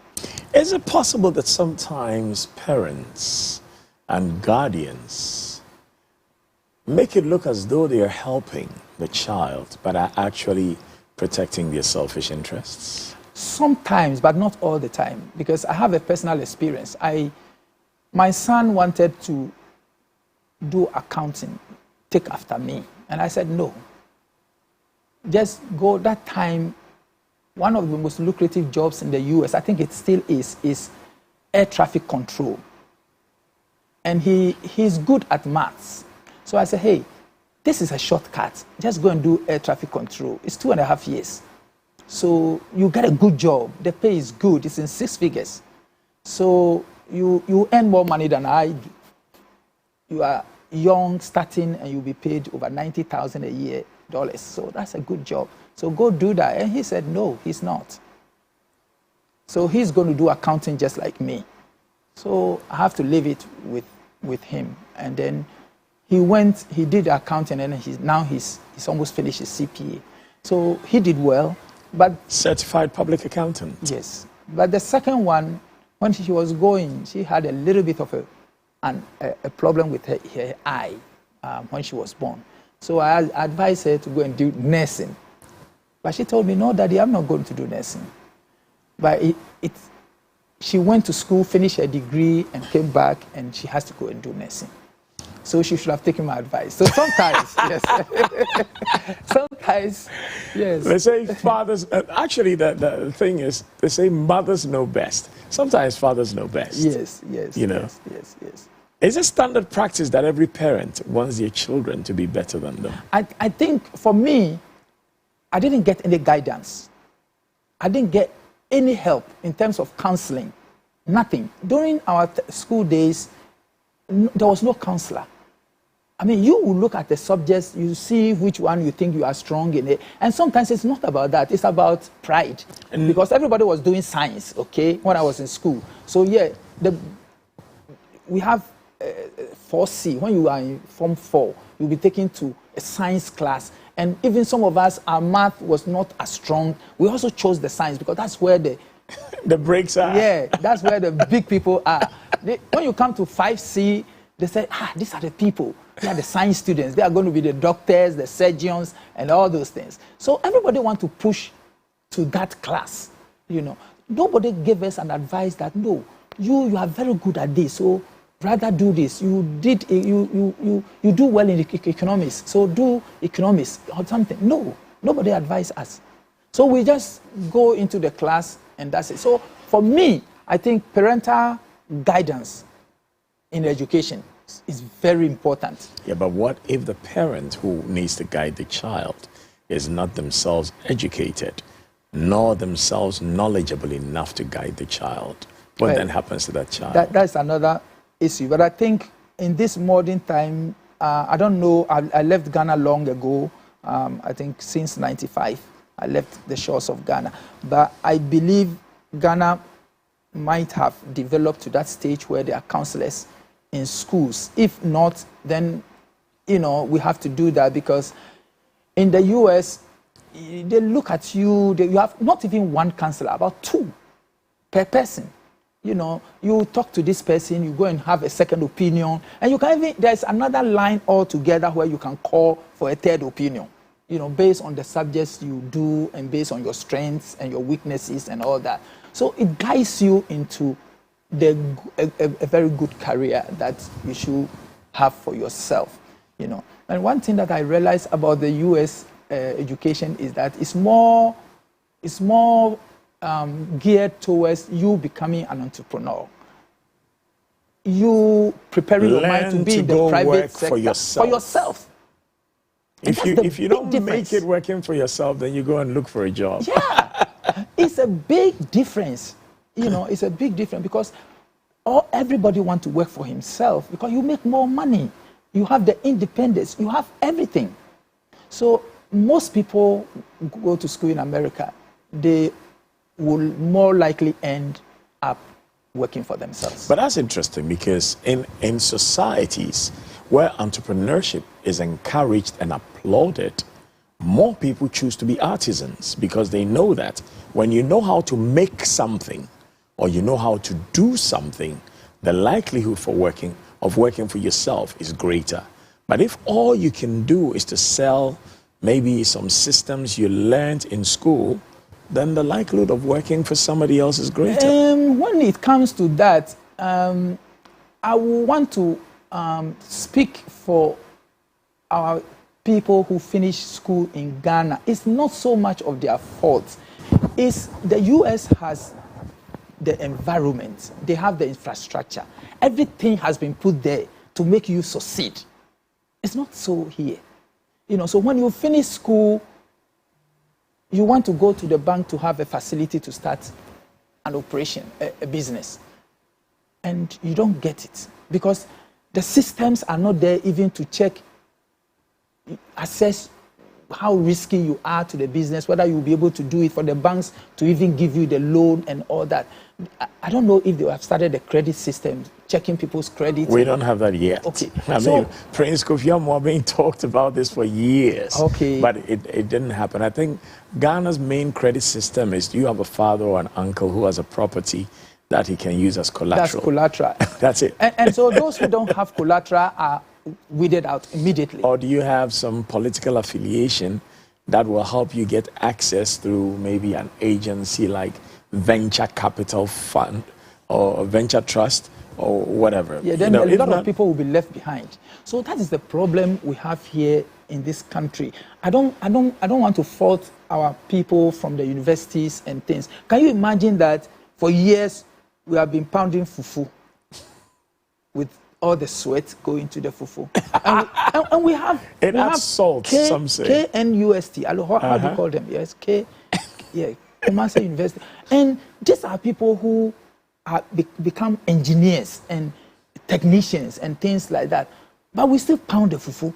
Is it possible that sometimes parents and guardians make it look as though they are helping the child, but are actually protecting their selfish interests? Sometimes, but not all the time, because I have a personal experience. My son wanted to do accounting, take after me, and I said no. Just go. That time, one of the most lucrative jobs in the US, I think it still is air traffic control. And he's good at maths. So I said, hey, this is a shortcut. Just go and do air traffic control. It's 2.5 years. So you get a good job. The pay is good. It's in 6 figures. So you earn more money than I do. You are young, starting, and you'll be paid over $90,000 a year. So that's a good job. So go do that. And he said, no, he's not. So he's going to do accounting just like me. So I have to leave it with him. And then he did accounting, and he's almost finished his CPA. So he did well, but certified public accountant. Yes, but the second one, when she was going, she had a little bit of a problem with her eye when she was born. So I advised her to go and do nursing, but she told me, "No, Daddy, I'm not going to do nursing." But she went to school, finished her degree, and came back, and she has to go and do nursing. So she should have taken my advice. So sometimes, yes. Sometimes, yes. They say fathers, actually the thing is, they say mothers know best. Sometimes fathers know best. Yes, yes, you know? yes. Is it standard practice that every parent wants their children to be better than them? I think for me, I didn't get any guidance. I didn't get any help in terms of counseling. Nothing. During our school days, there was no counselor. I mean, you will look at the subjects, you see which one you think you are strong in it. And sometimes it's not about that, it's about pride. Because everybody was doing science, okay, when I was in school. So yeah, we have 4C. When you are in Form 4, you'll be taken to a science class. And even some of us, our math was not as strong. We also chose the science because that's where the breaks are. Yeah, that's where the big people are. When you come to 5C, they say, these are the people. They are the science students. They are going to be the doctors, the surgeons, and all those things. So everybody wants to push to that class. You know, nobody gave us an advice that no, you are very good at this, so rather do this. You do well in economics, so do economics or something. No, nobody advised us. So we just go into the class and that's it. So for me, I think parental guidance in education is very important. Yeah, but what if the parent who needs to guide the child is not themselves educated, nor themselves knowledgeable enough to guide the child? What then happens to that child? That's another issue. But I think in this modern time, I don't know, I left Ghana long ago, I think since 95, I left the shores of Ghana. But I believe Ghana might have developed to that stage where there are counselors in schools. If not, then, we have to do that because in the US, they look at you, you have not even one counselor, about 2 per person. You talk to this person, you go and have a second opinion, and you can even, there's another line altogether where you can call for a third opinion, based on the subjects you do and based on your strengths and your weaknesses and all that. So it guides you into a very good career that you should have for yourself, And one thing that I realized about the U.S. Education is that it's more geared towards you becoming an entrepreneur. You preparing your mind to be in the private sector for yourself. If you don't make it working for yourself, then you go and look for a job. Yeah, it's a big difference. It's a big difference because everybody wants to work for himself because you make more money. You have the independence. You have everything. So most people go to school in America. They will more likely end up working for themselves. But that's interesting because in societies where entrepreneurship is encouraged and applauded, more people choose to be artisans because they know that when you know how to make something or you know how to do something, the likelihood of working for yourself is greater. But if all you can do is to sell maybe some systems you learned in school, then the likelihood of working for somebody else is greater. When it comes to that, I will want to speak for our people who finish school in Ghana. It's not so much of their fault. It's the U.S. has the environment. They have the infrastructure. Everything has been put there to make you succeed. It's not so here. So when you finish school, you want to go to the bank to have a facility to start an operation, a business. And you don't get it because the systems are not there even to check, assess how risky you are to the business, whether you'll be able to do it, for the banks to even give you the loan and all that. I don't know if they have started the credit system, checking people's credit. We don't have that yet. Okay. I mean, Prince Kofi Amwa being talked about this for years. Okay. But it didn't happen. I think Ghana's main credit system is you have a father or an uncle who has a property that he can use as collateral. That's collateral. That's it. And so those who don't have collateral are weeded out immediately. Or do you have some political affiliation that will help you get access through maybe an agency like venture capital fund or venture trust or whatever? Yeah, then a lot of people will be left behind. So that is the problem we have here in this country. I don't want to fault our people from the universities and things. Can you imagine that for years we have been pounding fufu with all the sweat going to the fufu, and we have it adds salt. Some say KNUST. How do you call them? Yes, Kumasi University. And these are people who are become engineers and technicians and things like that. But we still pound the fufu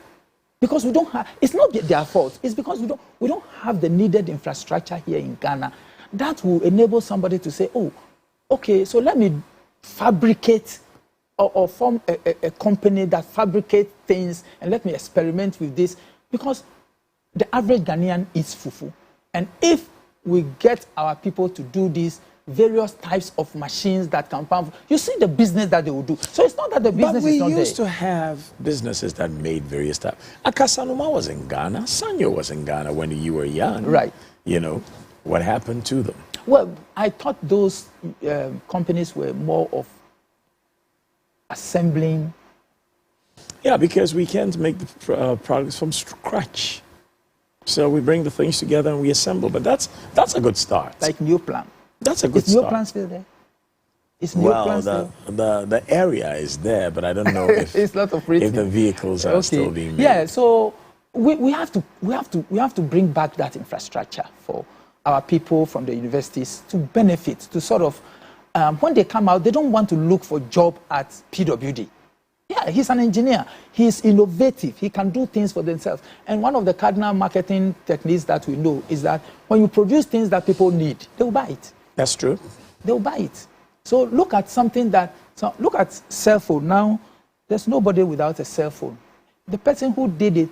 because we don't have. It's not their fault. It's because we don't have the needed infrastructure here in Ghana that will enable somebody to say, oh, okay, so let me fabricate or form a company that fabricates things and let me experiment with this, because the average Ghanaian eats fufu. And if we get our people to do these various types of machines that can pound, you see the business that they will do. So it's not that the business is not there. But we used to have businesses that made various types. Akasanuma was in Ghana. Sanyo was in Ghana when you were young. Right. You know, what happened to them? Well, I thought those companies were more of assembling. Yeah, because we can't make the products from scratch. So we bring the things together and we assemble. But that's a good start. Like New Plan. That's a good start. Is New Plan still there? Is New Plan still? The area is there, but I don't know if, it's not operating. If the vehicles are still being made. Yeah, so we have to bring back that infrastructure for our people from the universities to benefit, to sort of, when they come out, they don't want to look for a job at PWD. Yeah, he's an engineer. He's innovative. He can do things for themselves. And one of the cardinal marketing techniques that we know is that when you produce things that people need, they will buy it. That's true. They will buy it. So look at something that, look at cell phone. Now, there's nobody without a cell phone. The person who did it,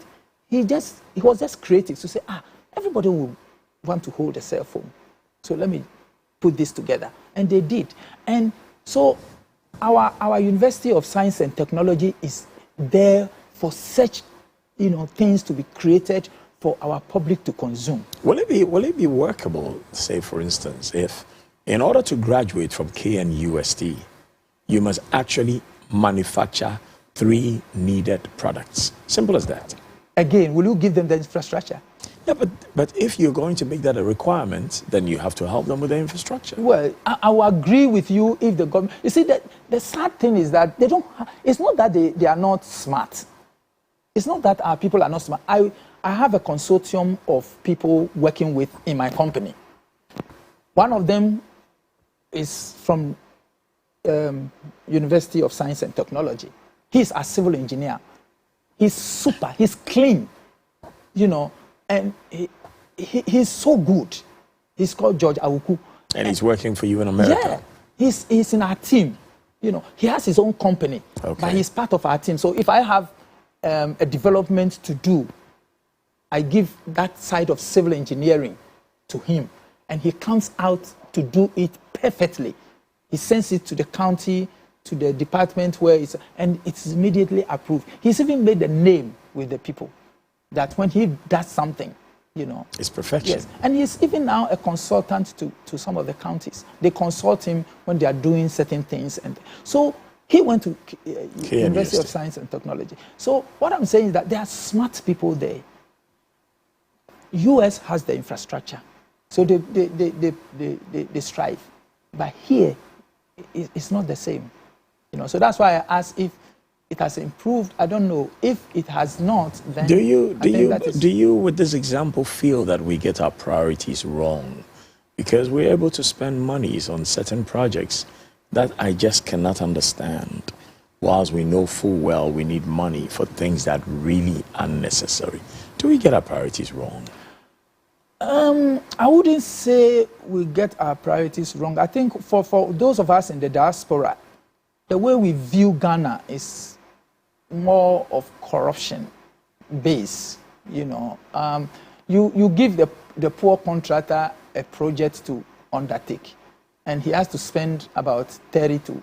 he was just creative to say, everybody will want to hold a cell phone. So let me put this together. And they did. And so our University of Science and Technology is there for such, things to be created for our public to consume. Will it be workable, say for instance, if in order to graduate from KNUST, you must actually manufacture 3 needed products? Simple as that. Again, will you give them the infrastructure? Yeah, but if you're going to make that a requirement, then you have to help them with the infrastructure. Well, I will agree with you if the government... You see, the sad thing is that they don't... It's not that they are not smart. It's not that our people are not smart. I have a consortium of people working with in my company. One of them is from University of Science and Technology. He's a civil engineer. He's super. He's clean. And he's so good. He's called George Awuku. And he's working for you in America? Yeah. He's in our team. He has his own company. Okay. But he's part of our team. So if I have a development to do, I give that side of civil engineering to him. And he comes out to do it perfectly. He sends it to the county, to the department and it's immediately approved. He's even made a name with the people, that when he does something, it's perfection. Yes, and he's even now a consultant to some of the counties. They consult him when they are doing certain things, and so he went to University of Science and Technology. So what I'm saying is that there are smart people there. US has the infrastructure, so they strive, but here it's not the same. So that's why I asked if it has improved. I don't know. If it has not, then do you with this example feel that we get our priorities wrong? Because we're able to spend monies on certain projects that I just cannot understand, whilst we know full well we need money for things that really are necessary. Do we get our priorities wrong? I wouldn't say we get our priorities wrong. I think for those of us in the diaspora, the way we view Ghana is more of corruption base. You know, you give the poor contractor a project to undertake, and he has to spend about 30 to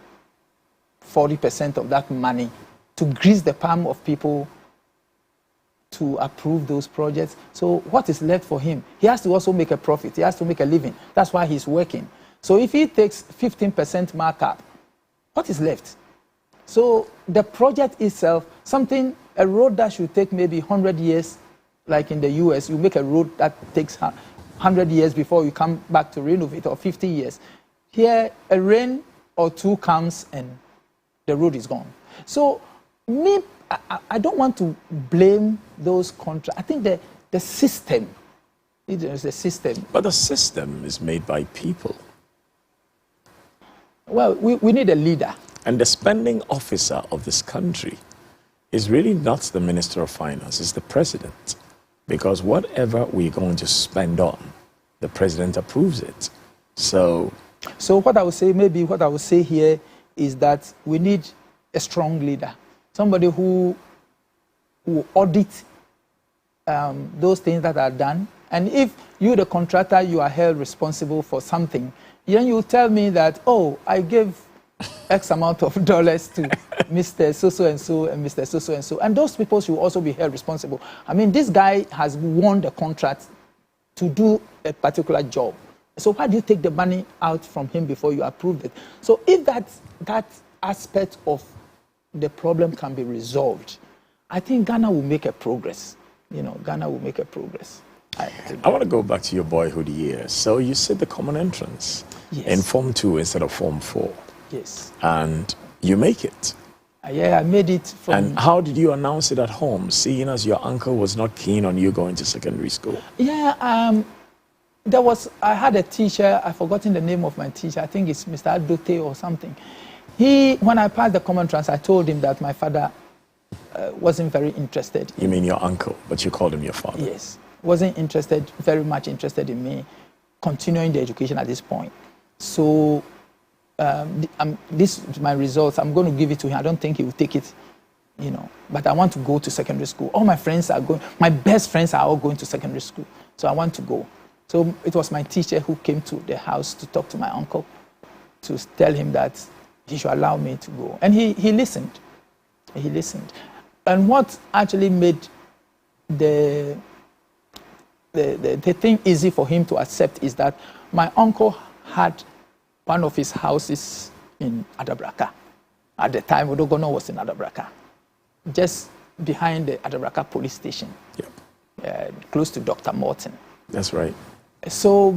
40% of that money to grease the palm of people to approve those projects. So what is left for him? He has to also make a profit. He has to make a living. That's why he's working. So if he takes 15% markup, what is left? So the project itself, a road that should take maybe 100 years, like in the US, you make a road that takes 100 years before you come back to renovate, or 50 years. Here, a rain or two comes and the road is gone. So I don't want to blame those contracts. I think the system, it is the system. But the system is made by people. Well, we need a leader. And the spending officer of this country is really not the Minister of Finance, it's the President. Because whatever we're going to spend on, the President approves it. So what I would say here is that we need a strong leader. Somebody who audit those things that are done. And if you, the contractor, you are held responsible for something, then you tell me that, oh, I gave X amount of dollars to Mr. So-so-and-so and Mr. So-so-and-so. And those people should also be held responsible. I mean, this guy has won the contract to do a particular job. So why do you take the money out from him before you approve it? So if that aspect of the problem can be resolved, I think Ghana will make a progress. You know, Ghana will make a progress. I want to go back to your boyhood years. So you said the common entrance in Form 2 instead of Form 4. Yes. And you make it. Yeah, I made it. And how did you announce it at home, seeing as your uncle was not keen on you going to secondary school? Yeah, I had a teacher, I've forgotten the name of my teacher, I think it's Mr. Adote or something. When I passed the common entrance, I told him that my father wasn't very interested. You mean your uncle, but you called him your father? Yes, wasn't very much interested in me continuing the education at this point. So this is my results. I'm going to give it to him. I don't think he will take it, you know. But I want to go to secondary school. All my friends are going. My best friends are all going to secondary school. So I want to go. So it was my teacher who came to the house to talk to my uncle, to tell him that he should allow me to go. And he listened. He listened. And what actually made the thing easy for him to accept is that my uncle had one of his houses in Adabraka. At the time, Odogono was in Adabraka, just behind the Adabraka police station, close to Dr. Morton. That's right. So,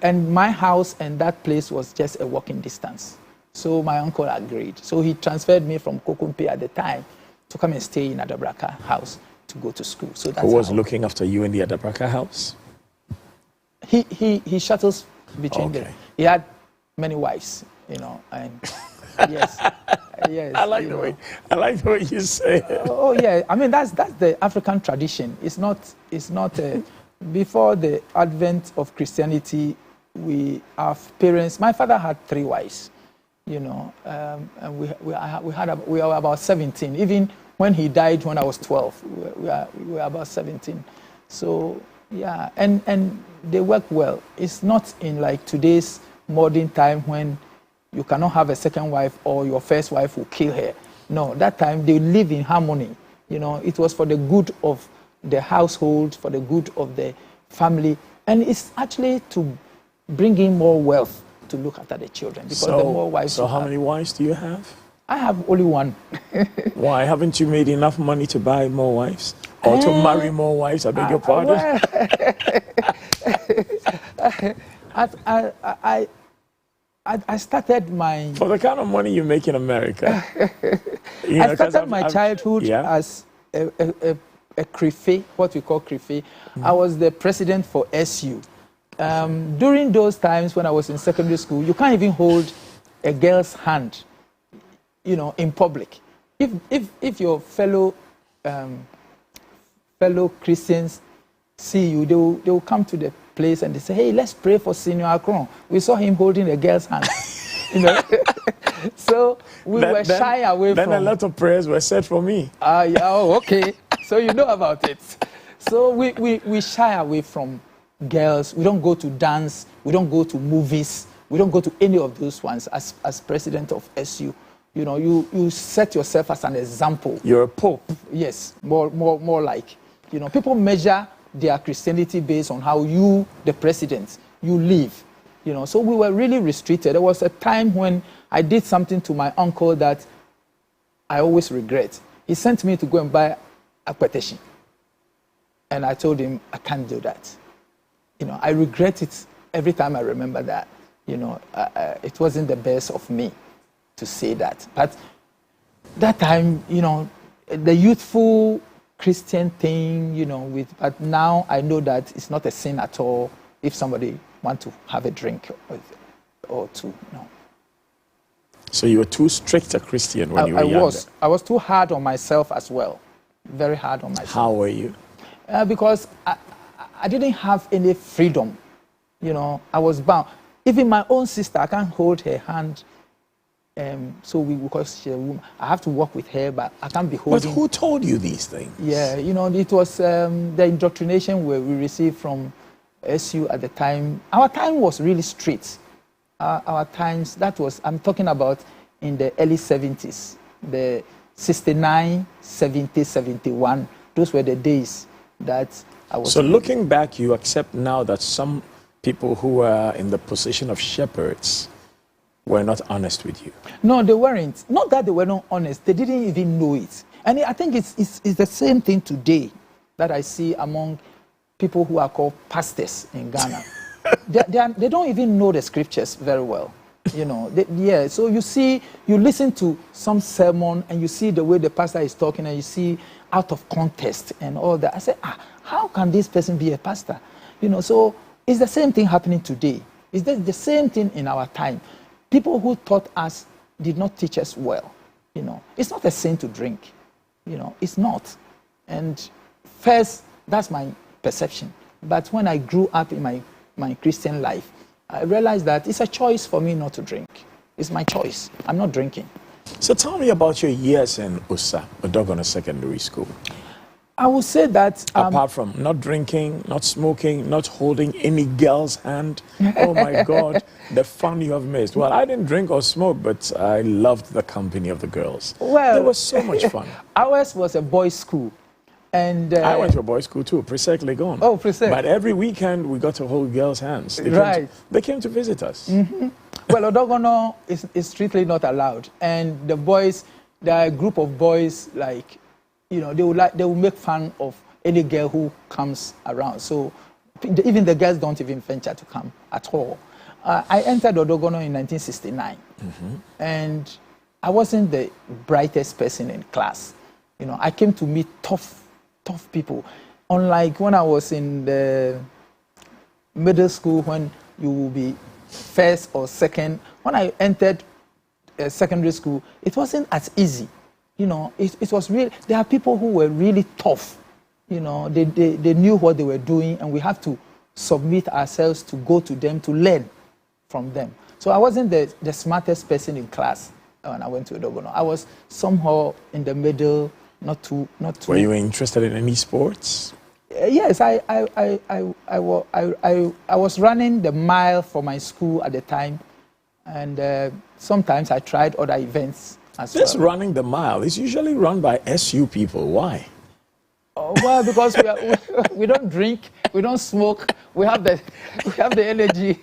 and my house and that place was just a walking distance. So my uncle agreed. So he transferred me from Kokumpe at the time to come and stay in Adabraka house to go to school. So that's who was looking after you in the Adabraka house? He shuttles between them. He had many wives, you know, and yes. I like the way you say it. Oh yeah, I mean that's the African tradition. It's not before the advent of Christianity, our parents. My father had 3 wives, you know, and we were about 17. Even when he died, when I was 12, we were about 17. So yeah, and they work well. It's not in like today's modern time when you cannot have a second wife or your first wife will kill her. No, that time they live in harmony. You know, it was for the good of the household, for the good of the family, and it's actually to bring in more wealth to look after the children. Because the more wives. So how many wives do you have? I have only one. Why haven't you made enough money to buy more wives or to marry more wives? I beg your pardon. I started my... For the kind of money you make in America. I started my childhood as a crife, what we call crife. I was the president for SU. During those times when I was in secondary school, you can't even hold a girl's hand, you know, in public. If your fellow fellow Christians see you, they will come to the place and they say, hey, let's pray for Senior Akrong. We saw him holding a girl's hand. You know? So we were shy away from... Then a lot of prayers were said for me. Yeah, oh, okay. So you know about it. So we shy away from girls. We don't go to dance. We don't go to movies. We don't go to any of those ones as president of SU. You know, you set yourself as an example. You're a pope. Yes, more like. You know, people measure their Christianity based on how you, the president, you live. You know, so we were really restricted. There was a time when I did something to my uncle that I always regret. He sent me to go and buy a petition. And I told him, I can't do that. You know, I regret it every time I remember that. You know, it wasn't the best of me to say that. But that time, you know, the youthful Christian thing, you know, but now I know that it's not a sin at all if somebody wants to have a drink or two, no. So you were too strict a Christian when you were younger? I was too hard on myself as well. Very hard on myself. How were you? Because I didn't have any freedom. You know, I was bound. Even my own sister, I can't hold her hand. Because she's a woman, I have to walk with her, but I can't be holding. But who told you these things? Yeah, you know, it was the indoctrination we received from SU at the time. Our time was really strict. Our times, I'm talking about in the early 70s, the 69, 70, 71. Those were the days that I was... So looking back, you accept now that some people who were in the position of shepherds were not honest with you? No, they weren't. Not that they were not honest. They didn't even know it. And I think it's the same thing today that I see among people who are called pastors in Ghana. they don't even know the scriptures very well. You know, so you listen to some sermon and you see the way the pastor is talking and you see out of context and all that. I say, how can this person be a pastor? You know, so it's the same thing happening today. It's the same thing in our time. People who taught us did not teach us well. You know, it's not a sin to drink. You know, it's not. And first, that's my perception. But when I grew up in my Christian life, I realized that it's a choice for me not to drink. It's my choice. I'm not drinking. So tell me about your years in USA, Odogono Secondary School. I would say that... apart from not drinking, not smoking, not holding any girl's hand, oh my God, the fun you have missed. Well, I didn't drink or smoke, but I loved the company of the girls. Well, it was so much fun. Ours was a boys' school. And I went to a boys' school too, Presec Legon. Oh, Presec. But every weekend we got to hold girls' hands. They came to visit us. Mm-hmm. Well, Odogono is strictly not allowed. And the boys, there are a group of boys, like, you know, they will make fun of any girl who comes around. So even the girls don't even venture to come at all. I entered Odogono in 1969. Mm-hmm. And I wasn't the brightest person in class. You know, I came to meet tough people. Unlike when I was in the middle school, when you will be first or second. When I entered secondary school, it wasn't as easy. You know, it was real. There are people who were really tough. You know, they knew what they were doing, and we have to submit ourselves to go to them to learn from them. So I wasn't the smartest person in class when I went to Odogono. I was somehow in the middle. Not too. Were you interested in any sports? Yes, I was running the mile for my school at the time, and sometimes I tried other events as well. This running the mile is usually run by SU people. Why? Well, because we don't drink, we don't smoke, we have the energy.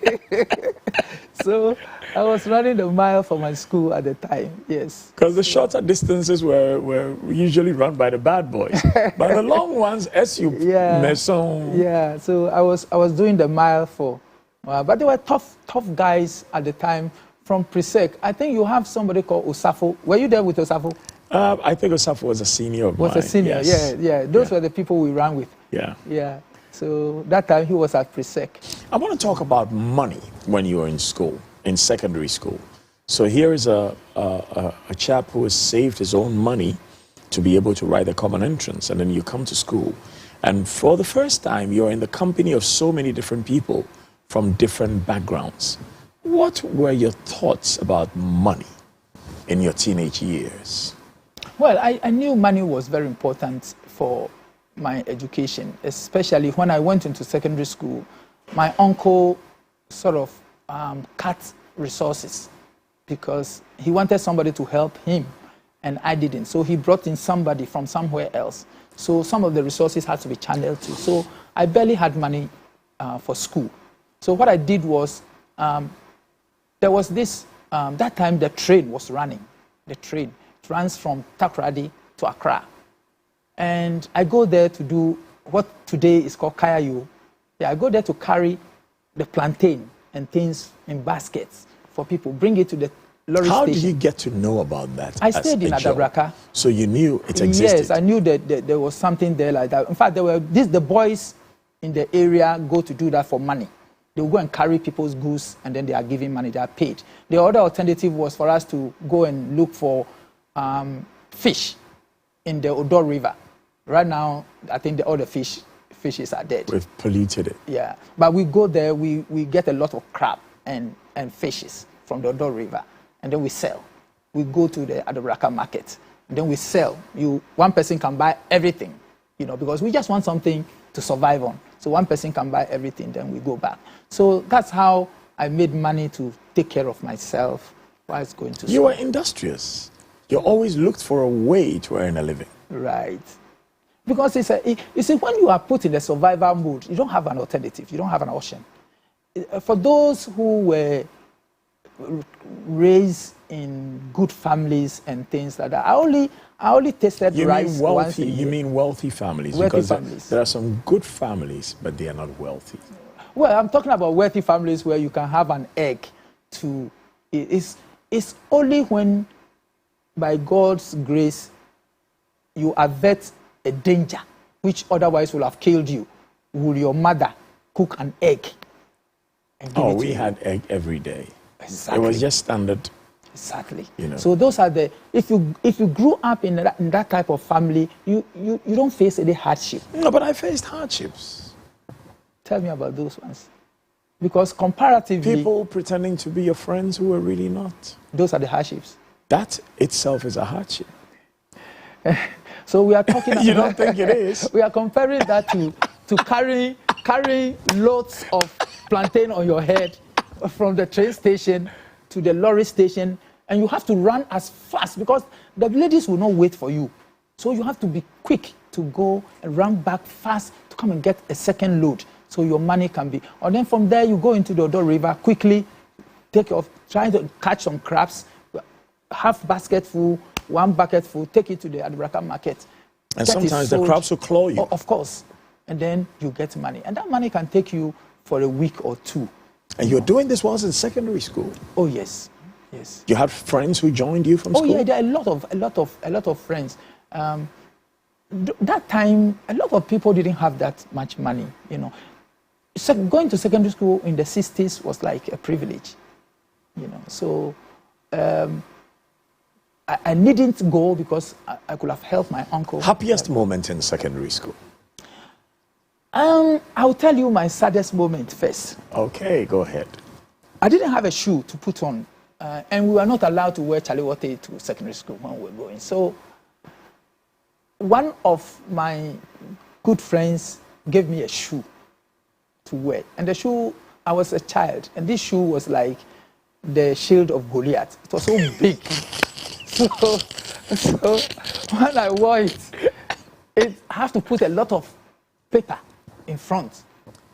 So I was running the mile for my school at the time, yes. Because the shorter distances were usually run by the bad boys. But the long ones, SU, Maison. Yeah, so I was doing the mile for, but they were tough guys at the time from Presec. I think you have somebody called Osafo. Were you there with Osafo? I think Osafo was a senior of mine. Was a senior, yes. Yeah. Those were the people we ran with. Yeah. So that time he was at Presec. I want to talk about money when you were in school, in secondary school. So here is a chap who has saved his own money to be able to write the common entrance, and then you come to school And for the first time, you're in the company of so many different people from different backgrounds. What were your thoughts about money in your teenage years? Well, I knew money was very important for my education, especially when I went into secondary school. My uncle sort of cut resources because he wanted somebody to help him, and I didn't. So he brought in somebody from somewhere else. So some of the resources had to be channeled to. So I barely had money for school. So what I did was, there was this, that time the train was running. The train runs from Takoradi to Accra. And I go there to do what today is called kayayo. Yeah, I go there to carry the plantain and things in baskets for people, bring it to the lorry How station. did you get to know about that? I stayed in Adabraka. So you knew it existed? Yes, I knew that there was something there like that. In fact, the boys in the area go to do that for money. They will go and carry people's goods, and then they are giving money, they are paid. The other alternative was for us to go and look for fish in the Odo River. Right now, I think all the fishes are dead. We've polluted it. Yeah, but we go there, we get a lot of crab and fishes from the Odo River, and then we sell. We go to the Adabraka market, and then we sell. One person can buy everything, because we just want something to survive on. So one person can buy everything, then we go back. So that's how I made money to take care of myself while I was going to school. You were industrious. You always looked for a way to earn a living. Right. Because you see, when you are put in the survival mode, you don't have an alternative. You don't have an option. For those who were raised in good families and things like that, I only tasted rice once a year. You mean wealthy families? Wealthy because families. There are some good families, but they are not wealthy. Well, I'm talking about wealthy families where you can have an egg to... It's only when, by God's grace, you avert a danger which otherwise would have killed you, will your mother cook an egg and give it to we you. had egg every day. Exactly. It was just standard. Exactly. You know. So those are the... If you grew up in that type of family, you don't face any hardship. No, but I faced hardships. Tell me about those ones. Because comparatively... People pretending to be your friends who were really not. Those are the hardships. That itself is a hardship. So we are talking... You don't think it is? We are comparing that to carrying loads of plantain on your head from the train station to the lorry station, and you have to run as fast because the ladies will not wait for you. So you have to be quick to go and run back fast to come and get a second load so your money can be... And then from there, you go into the Odo River, quickly take off, trying to catch some crabs, half basket full, one bucket full, take it to the Adabraka market. And sometimes the crabs will claw you. Of course. And then you get money. And that money can take you for a week or two. And you're doing this whilst in secondary school? Oh, yes. Yes. You had friends who joined you from school? Oh, yeah, there are a lot of friends. That time, a lot of people didn't have that much money, So going to secondary school in the 60s was like a privilege, So I needn't go because I could have helped my uncle. Happiest moment in secondary school? I'll tell you my saddest moment first. Okay, go ahead. I didn't have a shoe to put on, and we were not allowed to wear chaliwote to secondary school when we were going. So one of my good friends gave me a shoe to wear. And the shoe, I was a child, and this shoe was like the shield of Goliath. It was so big. So when I wore it, I have to put a lot of paper in front.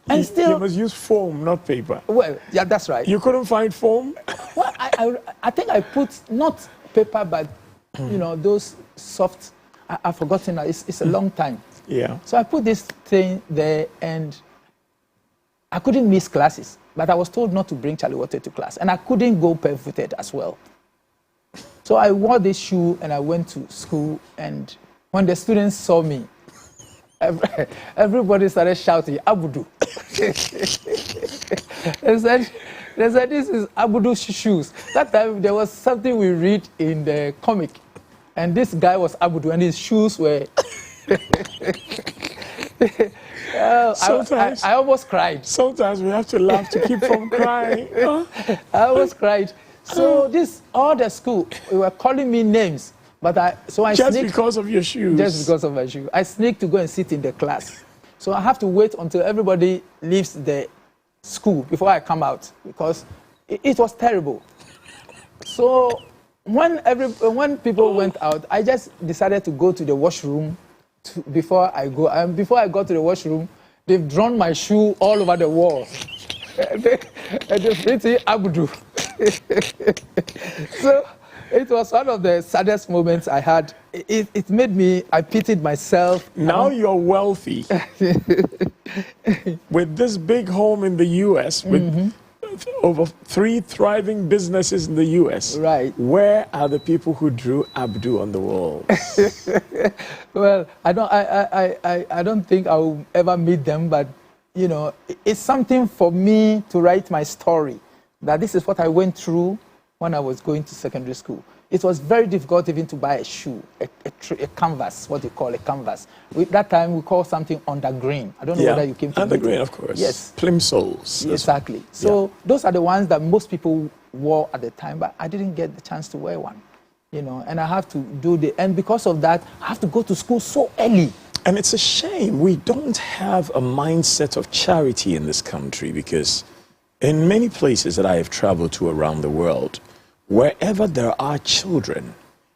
And still... You must use foam, not paper. Well, yeah, that's right. You couldn't find foam? Well, I think I put not paper, but, those soft... I've forgotten now. It's a long time. Yeah. So I put this thing there, and I couldn't miss classes. But I was told not to bring chaliwote to class. And I couldn't go barefooted as well. So I wore this shoe, and I went to school. And when the students saw me, everybody started shouting, Abudu. They said, this is Abudu's shoes. That time, there was something we read in the comic. And this guy was Abudu, and his shoes were Sometimes I almost cried. Sometimes we have to laugh to keep from crying. I almost cried. So all the school, they were calling me names, but I just sneaked, because of your shoes. Just because of my shoe, I sneaked to go and sit in the class. So I have to wait until everybody leaves the school before I come out because it was terrible. So when people went out, I just decided to go to the washroom before I go. And before I got to the washroom, they've drawn my shoe all over the wall. They've written Abdu. So it was one of the saddest moments I had. It made me, I pitied myself. Now you're wealthy. With this big home in the U.S., with over 3 thriving businesses in the U.S. Right. Where are the people who drew Abdu on the wall? Well, I don't think I will ever meet them, but you know, it's something for me to write my story. That this is what I went through when I was going to secondary school. It was very difficult even to buy a shoe, a canvas, what you call a canvas. That time we call something undergrain. I don't know whether you came to undergrain, of course. Yes. Plimsolls. Exactly. So those are the ones that most people wore at the time, but I didn't get the chance to wear one. You know, and I have to and because of that, I have to go to school so early. And it's a shame we don't have a mindset of charity in this country, because in many places that I have traveled to around the world, wherever there are children,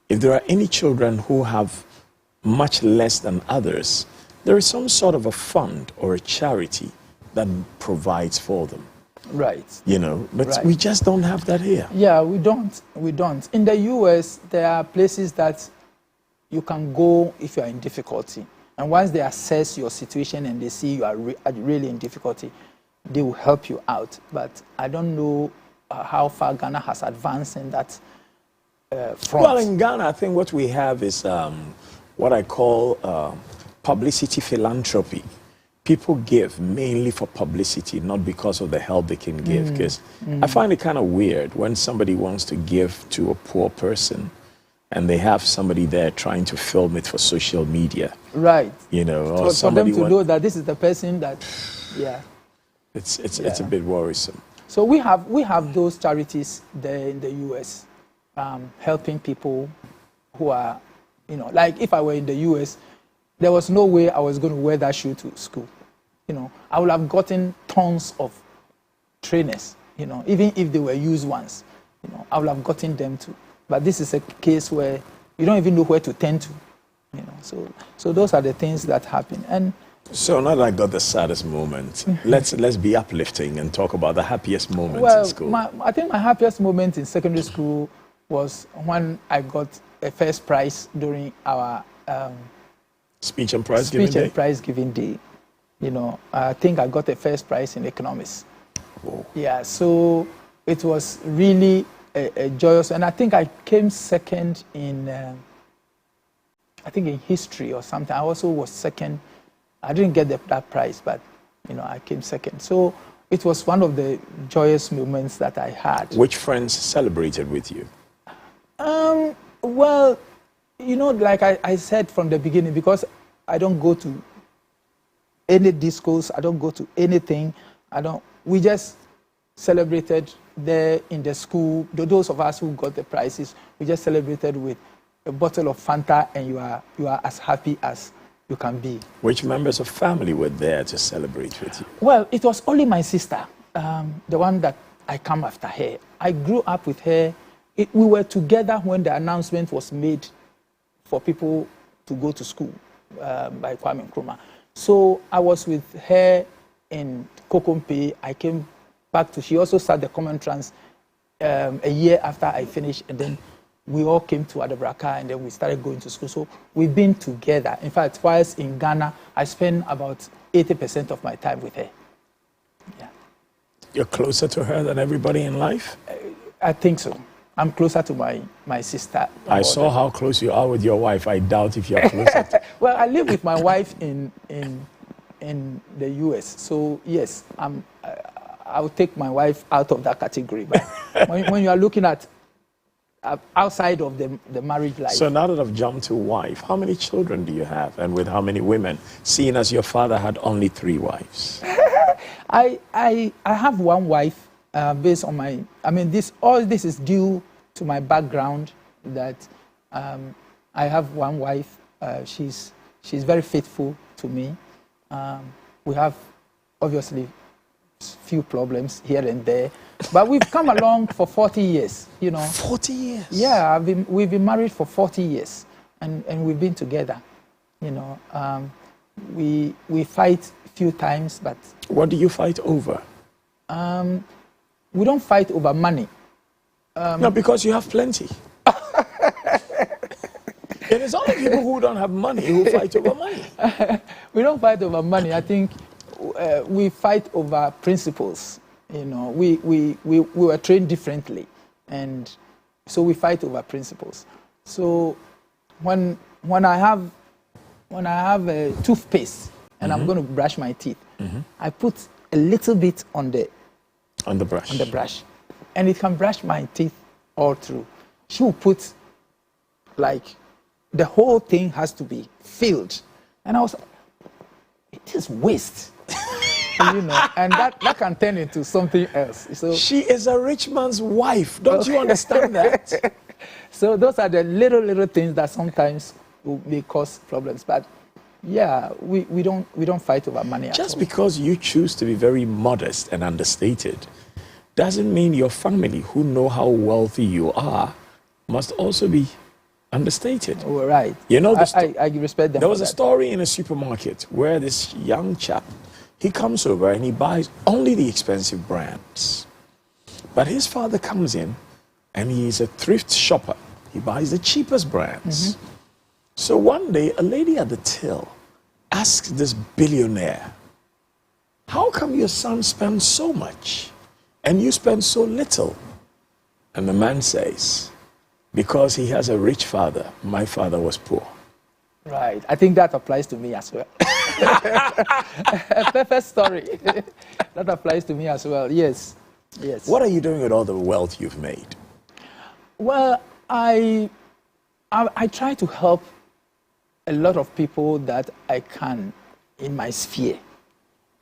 if there are any children who have much less than others, there is some sort of a fund or a charity that provides for them. Right. You know, but we just don't have that here. Yeah, we don't. We don't. In the U.S., there are places that you can go if you are in difficulty. And once they assess your situation and they see you are really in difficulty, they will help you out. But I don't know how far Ghana has advanced in that front. Well, in Ghana, I think what we have is what I call publicity philanthropy. People give mainly for publicity, not because of the help they can give. Because I find it kind of weird when somebody wants to give to a poor person and they have somebody there trying to film it for social media. Right. You know, or for them to know that this is the person that, It's a bit worrisome. So we have those charities there in the U.S. Helping people who are, you know, like if I were in the U.S., there was no way I was going to wear that shoe to school. You know, I would have gotten tons of trainers, you know, even if they were used ones, you know, I would have gotten them too. But this is a case where you don't even know where to turn to, you know. So those are the things that happen. And so now that I got the saddest moment, let's be uplifting and talk about the happiest moments in school. I think my happiest moment in secondary school was when I got a first prize during our speech and prize giving day. You know, I think I got a first prize in economics. Whoa. Yeah, so it was really a joyous, and I think I came second in, I think in history or something. I also was second. I didn't get that prize, but you know, I came second. So it was one of the joyous moments that I had. Which friends celebrated with you? Well, you know, like I said from the beginning, because I don't go to any discos, I don't go to anything, we just celebrated there in the school. Those of us who got the prizes, we just celebrated with a bottle of Fanta, and you are as happy as you can be. Which members of family were there to celebrate with you? Well, it was only my sister, the one that I come after her. I grew up with her. We were together when the announcement was made for people to go to school by Kwame Nkrumah. So I was with her in Kokompe. I came back she also started the Common Trans a year after I finished, and then we all came to Adabraka, and then we started going to school. So we've been together. In fact, whilst in Ghana, I spend about 80% of my time with her. Yeah. You're closer to her than everybody in life? I think so. I'm closer to my sister. I saw how close you are with your wife. I doubt if you're closer. Well, I live with my wife in the US. So yes, I'll take my wife out of that category. But when you are looking at outside of the marriage life. So now that I've jumped to wife, how many children do you have, and with how many women, seeing as your father had only 3 wives? I have one wife based on my, all this is due to my background, that I have one wife. She's very faithful to me. We have obviously few problems here and there, but we've come along for 40 years, 40 years? Yeah, we've been married for 40 years, and we've been together, We fight a few times, but... What do you fight over? We don't fight over money. No, because you have plenty. It is only people who don't have money who fight over money. We don't fight over money. I think we fight over principles. We were trained differently, and so we fight over principles. So when I have a toothpaste and I'm going to brush my teeth, I put a little bit on the brush, and it can brush my teeth all through. She will put like the whole thing has to be filled, and I was, it is waste. And that can turn into something else. So she is a rich man's wife. Don't you understand that? So those are the little things that sometimes may cause problems. But yeah, we don't fight over money. Just because you choose to be very modest and understated doesn't mean your family, who know how wealthy you are, must also be understated. Oh, right. I respect them. There was a story in a supermarket where this young chap, he comes over and he buys only the expensive brands. But his father comes in and he's a thrift shopper. He buys the cheapest brands. So one day, a lady at the till asked this billionaire, how come your son spends so much and you spend so little? And the man says, because he has a rich father, my father was poor. Right. I think that applies to me as well. A perfect story. That applies to me as well. Yes. What are you doing with all the wealth you've made? Well, I try to help a lot of people that I can in my sphere.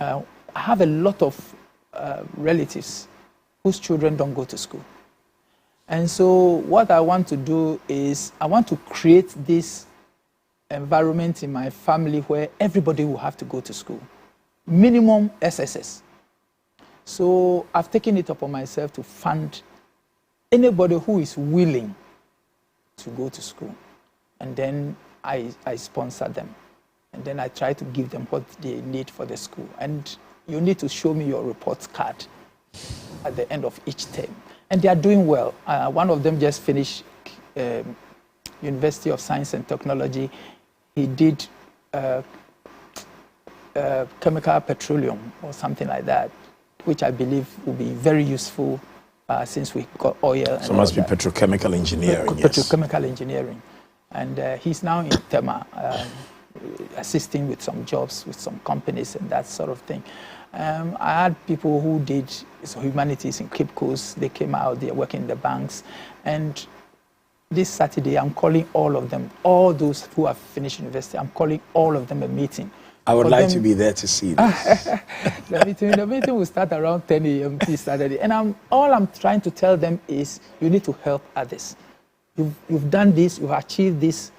I have a lot of relatives whose children don't go to school. And so what I want to do is I want to create this environment in my family where everybody will have to go to school. Minimum SSS. So I've taken it upon myself to fund anybody who is willing to go to school. And then I sponsor them. And then I try to give them what they need for the school. And you need to show me your report card at the end of each term. And they are doing well. One of them just finished University of Science and Technology. He did chemical petroleum or something like that, which I believe will be very useful since we got oil. So it must be petrochemical engineering. Petrochemical engineering. And he's now in Tema, assisting with some jobs with some companies and that sort of thing. I had people who did humanities in Cape Coast. They came out, they're working in the banks. And this Saturday, I'm calling all of them, all those who have finished university, I'm calling all of them a meeting. I would like to be there to see this. The meeting will start around 10 a.m. this Saturday. And all I'm trying to tell them is you need to help others. You've done this, you've achieved this.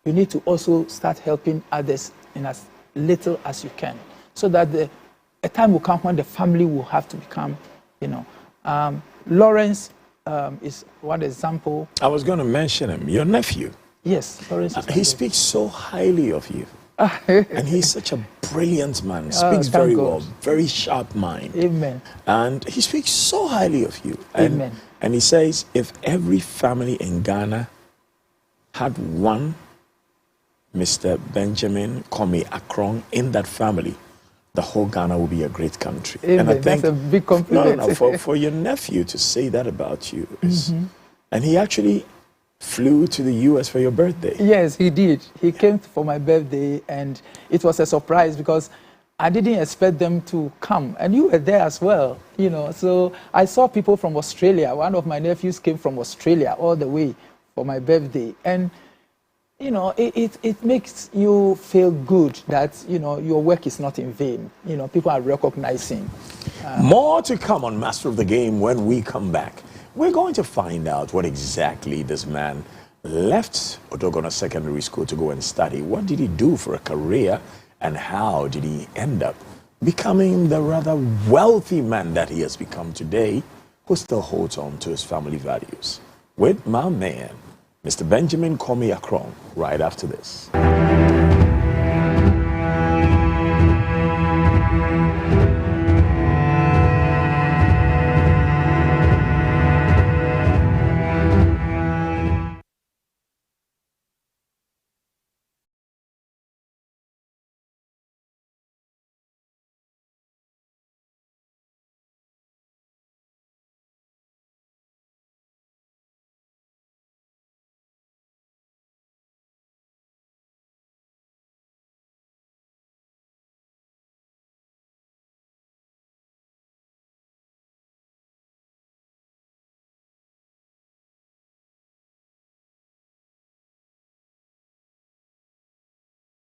You need to also start helping others in as little as you can, so that a time will come when the family will have to become, Lawrence is one example. I was going to mention him, your nephew. Yes, Lawrence. He speaks so highly of you. And he's such a brilliant man, speaks very well, very sharp mind. Amen. And he speaks so highly of you. Amen. And he says, if every family in Ghana had one Mr. Benjamin Commey Akrong in that family, the whole Ghana will be a great country. Amen. And I think, that's a big compliment. for your nephew to say that about you is, and he actually flew to the US for your birthday. Yes, he did. He came for my birthday, and it was a surprise because I didn't expect them to come, and you were there as well, you know. So I saw people from Australia. One of my nephews came from Australia all the way for my birthday, and you know, it makes you feel good that, you know, your work is not in vain. You know, people are recognizing. More to come on Master of the Game when we come back. We're going to find out what exactly this man left Otogono Secondary School to go and study. What did he do for a career, and how did he end up becoming the rather wealthy man that he has become today, who still holds on to his family values? With my man, Mr. Benjamin Commey Akrong, right after this.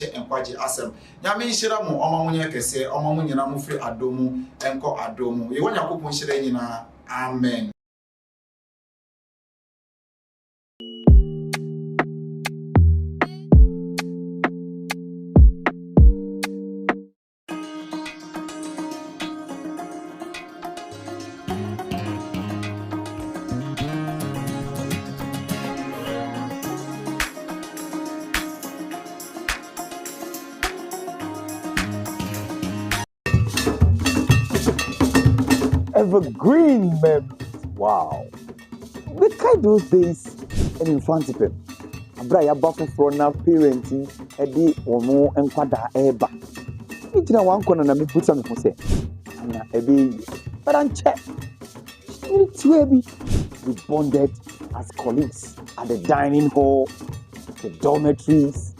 Enkwaji asem nyame nhyira mo omamunye kese omamunyina mu firi adomu enko adomu ye wanyakopon nhyira nyina amen. Evergreen memories. Wow. We kind those days in Infantipem. Abraya Buffon for now parenting, Eddie or more and Quada Eba. You know, one corner and me put something for say. And a baby. But I'm check. We bonded as colleagues at the dining hall, the dormitories,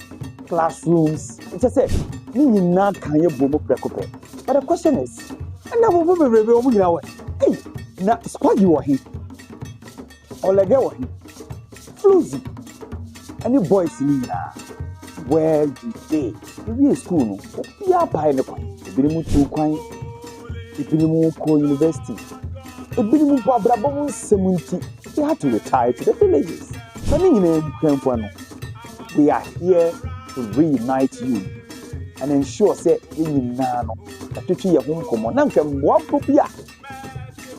classrooms. It's just said, Nina can you boom up. But the question is, and now we'll be able to hey, now squad you are here. Or like you are here. Floozy. And you boys in here. Where you stay? You in school, no? You are buying the coin. You been to coin. You been to university. You been to Brabham 70. You had to retire to the villages. We are here to reunite you and ensure that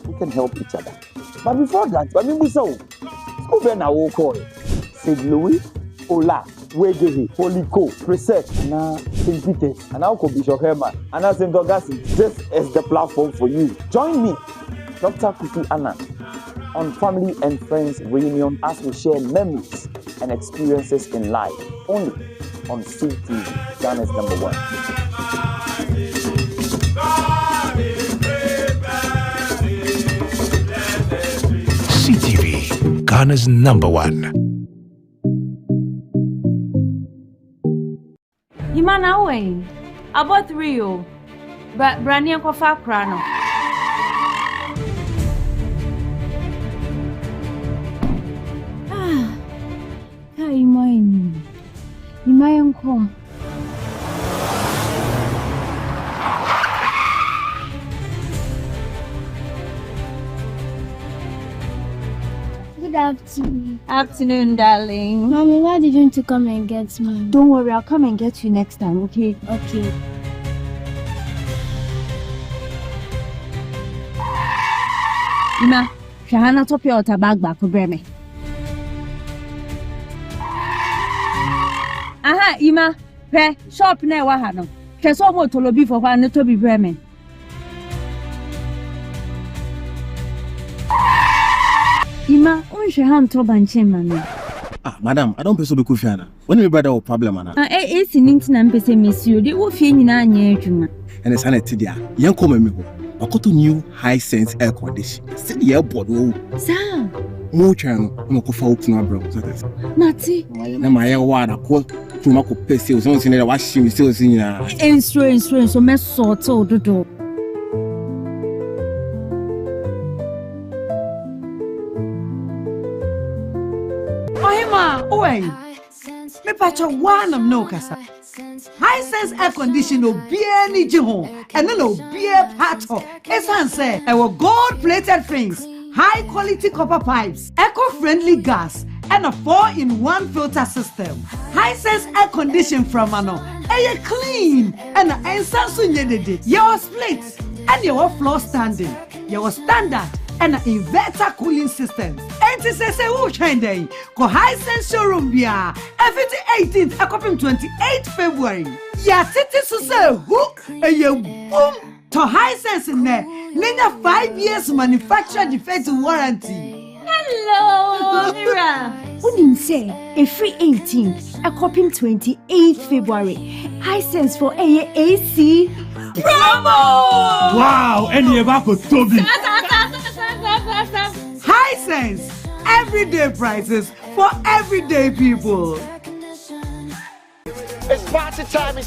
we can help each other. But before that, school then I will call St. Louis, Ola, Wegehi, Holy Co, Preset, and St. Peter's, and now Bishop Herman, and St. Augustine. This is the platform for you. Join me, Dr. Kufi Anna, on Family and Friends Reunion as we share memories and experiences in life, only on CTV, Ghana's #1. CTV, Ghana's #1. Imana way. About Rio. But Brania Kofa Krano. My uncle. Good afternoon. Afternoon, darling. Mommy, why didn't you come and get me? Don't worry, I'll come and get you next time, okay? Okay. Ima, Shahana top your tabag back for Breme. Aha, Ima, pe shop na wa ha no. Hwe so mo tolobi for kwa ne to bi Breme. Ima, unhwe ha nto banche mama. Ah, madam, I don't pay so be kufiana. When me brother problem ana. Esi ninti na mpese mesio de wo fie nyina anya adwuma. And it's an etia. Yan come me ho. Akoto new high sense air condition. See the airport wo. Sir. Mo twa no, mo ko fa open abro. Nati. Na my wa na ko kuma ko pese o so nse na wa him sales nyina. Insurance me sort o dodo. Ohima, oi. Me pacha one of no kasa. High sense air condition obi ani je ho. Eno no obi part ho. Esan say e wo gold plated frames, high quality copper pipes, eco-friendly gas, and a 4-in-1 filter system. High sense air condition from ano. Eye clean and ensanso nyedede. Your splits and your floor standing. Your standard and inverter cooling system. And to say who trending? Ko High Sense showroom bia. Every 18th, a copy 28th February. Ya titi so say who? You boom to High Sense in there. Nina 5 years manufacturer defense warranty. Hello, Mira. Wouldn't say a free 18th, a copy 28th February. High Sense for AC. Bravo! Wow, any ever could Toby. High Sense, everyday prices for everyday people. It's party time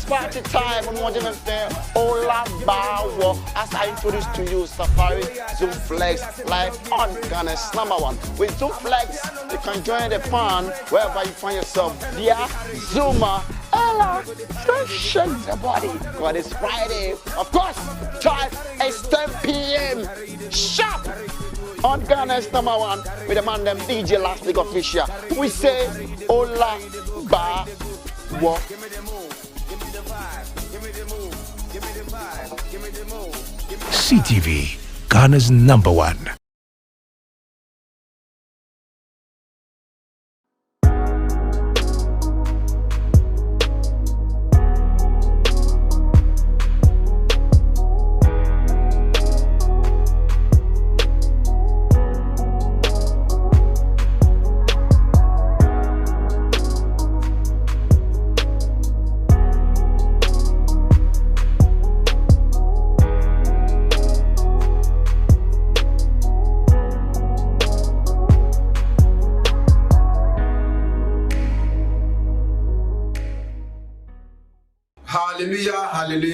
on Modern FM. Ola Bawo. As I introduce to you Safari Zoom Flex live on Ghana's #1. With Zoom Flex, you can join the fun wherever you find yourself. Via Zoomer. Ella, don't shake the body. God, it's Friday. Of course, time is 10 p.m. Sharp on Ghana's #1 with the man them DJ Last Week Official. We say Ola Bawo. CTV, Ghana's #1.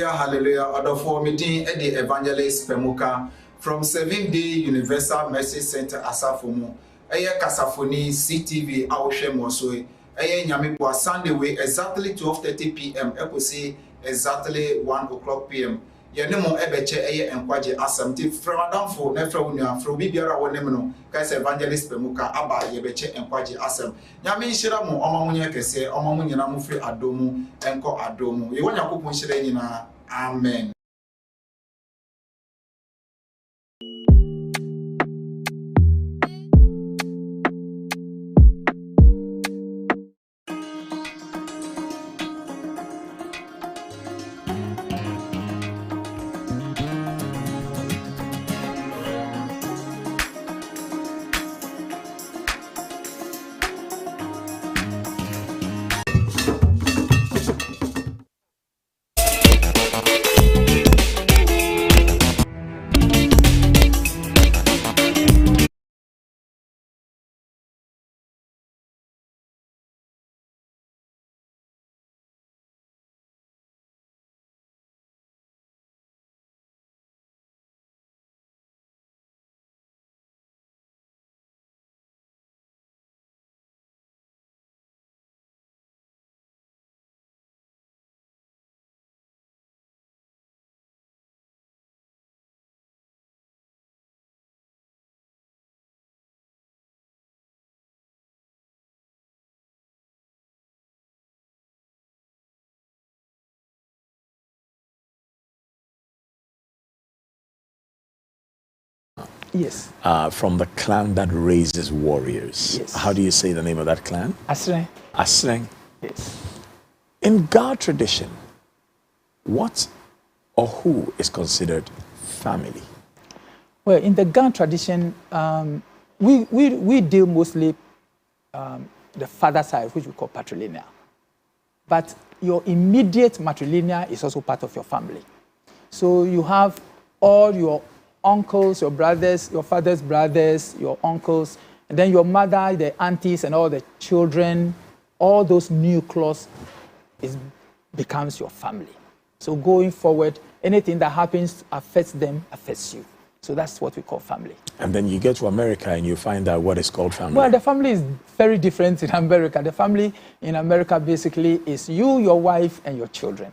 Hallelujah. Order for meeting at the Evangelist Pemuka from 7th Day Universal Mercy Center Asafomu. Eye Kasafoni CTV Awoshe Mosoi. Eye Nyamipwa Sunday way exactly 12:30 p.m. Ekosi exactly 1 o'clock p.m. Yenemo ebeche eye enkwaje asamti framadamfo nefra unya fro bibiara wonem no kaise Evangelist Pemuka aba yebeche enkwaje asam nyame nhira mo omamunye kese omamunye na mufri adomu enko adomu ye wanyakopon nhira nyina amen. Yes. From the clan that raises warriors. Yes. How do you say the name of that clan? Akrong. Akrong. Yes. In God tradition, what or who is considered family? Well, in the Ghana tradition, we deal mostly the father side, which we call patrilineal. But your immediate matrilineal is also part of your family. So you have all your uncles, your brothers, your father's brothers, your uncles, and then your mother, the aunties, and all the children, all those nucleus it becomes your family. So going forward, anything that happens affects them, affects you. So that's what we call family. And then you get to America and you find out what is called family. Well, the family is very different in America. The family in America basically is you, your wife, and your children.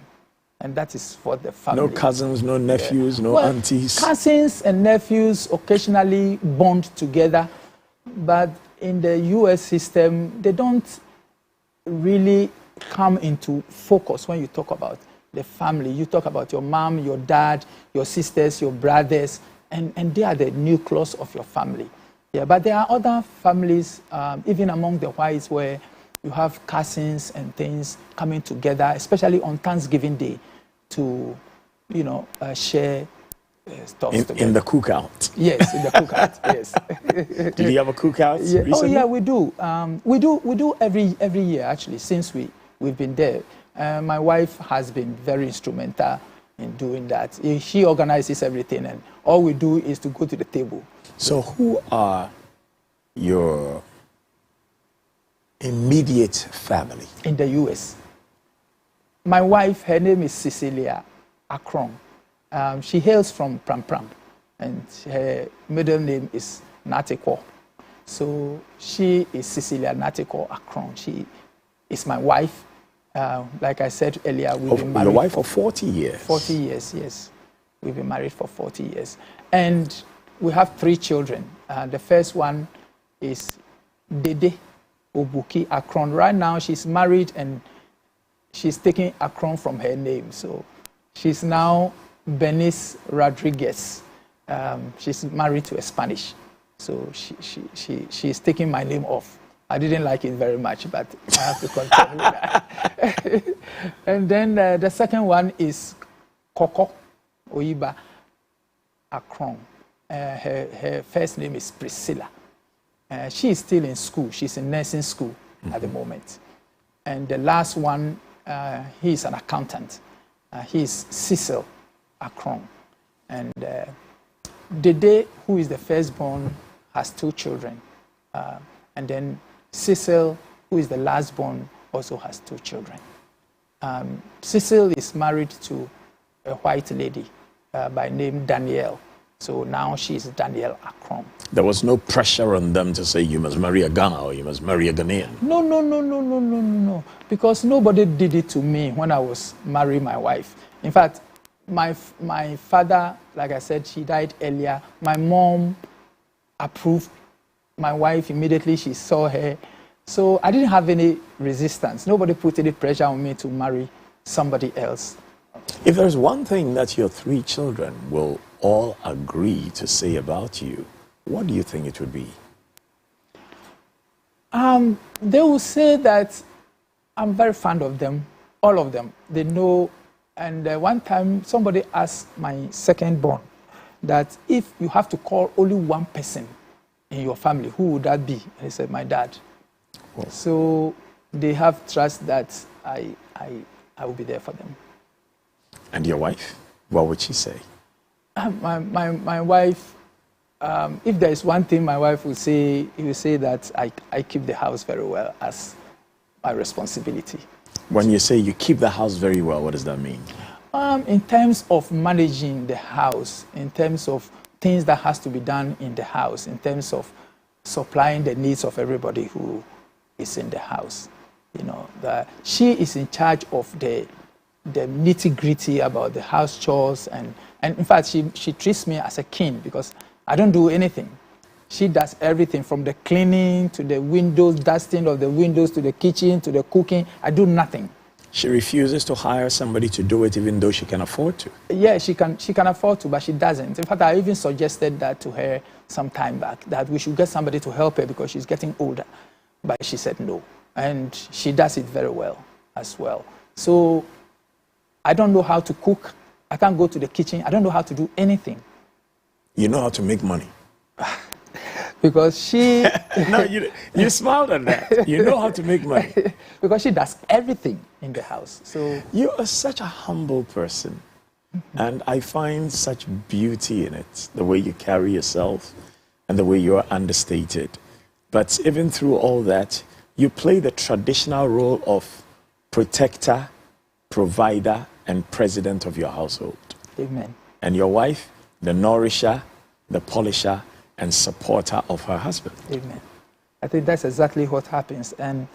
And that is what the family. No cousins, no nephews, no aunties. Cousins and nephews occasionally bond together, but in the U.S. system, they don't really come into focus when you talk about the family. You talk about your mom, your dad, your sisters, your brothers, and they are the nucleus of your family. Yeah, but there are other families, even among the whites, where you have cousins and things coming together, especially on Thanksgiving Day, to, share stuff together. In the cookout. Yes, in the cookout. Yes. Did you have a cookout recently? Oh yeah, we do. We do every year actually since we've been there. My wife has been very instrumental in doing that. She organizes everything, and all we do is to go to the table. So who are your immediate family? In the U.S. My wife, her name is Cecilia Akrong. She hails from Pram Pram, and her middle name is Darkwah. So she is Cecilia Darkwah Akrong. She is my wife. Like I said earlier, we've been married. Your wife for 40 years? 40 years, yes. We've been married for 40 years. And we have 3 children. The first one is Dede Obuki Akrong. Right now, she's married and she's taking Akrong from her name. So she's now Bernice Rodriguez. She's married to a Spanish. So she's taking my name off. I didn't like it very much, but I have to continue with that. And then the second one is Koko Oyiba Akrong. Her first name is Priscilla. She is still in school. She's in nursing school at the moment. And the last one, he's an accountant. He's Cecil Akrong. And Dede, who is the firstborn, has 2 children. And then Cecil, who is the lastborn, also has 2 children. Cecil is married to a white lady by name Danielle. So now she's Danielle Akrong. There was no pressure on them to say you must marry a Ghana or you must marry a Ghanaian. No. Because nobody did it to me when I was marrying my wife. In fact, my father, like I said, she died earlier. My mom approved my wife immediately she saw her. So I didn't have any resistance. Nobody put any pressure on me to marry somebody else. If there's one thing that your 3 children will all agree to say about you, what do you think it would be? They will say that I'm very fond of them, all of them. They know. And one time somebody asked my second-born that if you have to call only one person in your family, who would that be? And he said, my dad. Oh. So they have trust that I will be there for them. And your wife? What would she say? My wife, if there is one thing my wife would say, he will say that I keep the house very well as my responsibility. When you say you keep the house very well, what does that mean? In terms of managing the house, in terms of things that has to be done in the house, in terms of supplying the needs of everybody who is in the house. She is in charge of the nitty-gritty about the house chores, and in fact she treats me as a king because I don't do anything. She does everything from the cleaning to the windows, dusting of the windows, to the kitchen, to the cooking. I do nothing. She refuses to hire somebody to do it even though she can afford to. Yeah, she can afford to, but she doesn't. In fact, I even suggested that to her some time back, that we should get somebody to help her because she's getting older. But she said no. And she does it very well as well. So I don't know how to cook. I can't go to the kitchen. I don't know how to do anything. You know how to make money. Because she... No, you smiled at that. You know how to make money. Because she does everything in the house. So you are such a humble person. And I find such beauty in it, the way you carry yourself and the way you are understated. But even through all that, you play the traditional role of protector provider and president of your household. Amen. And your wife, the nourisher, the polisher, and supporter of her husband. Amen. I think that's exactly what happens. And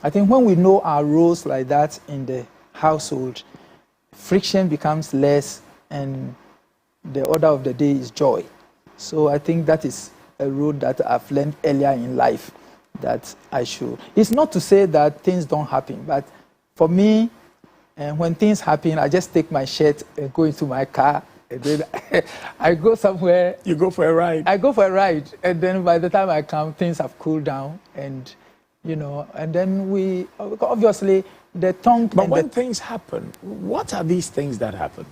I think when we know our roles like that in the household, friction becomes less, and the order of the day is joy. So I think that is a road that I've learned earlier in life that I should. It's not to say that things don't happen, but for me, when things happen, I just take my shirt and go into my car, and then I go somewhere. You go for a ride? I go for a ride, and then by the time I come, things have cooled down, and and then we, obviously, the tongue. But when things happen, what are these things that happen?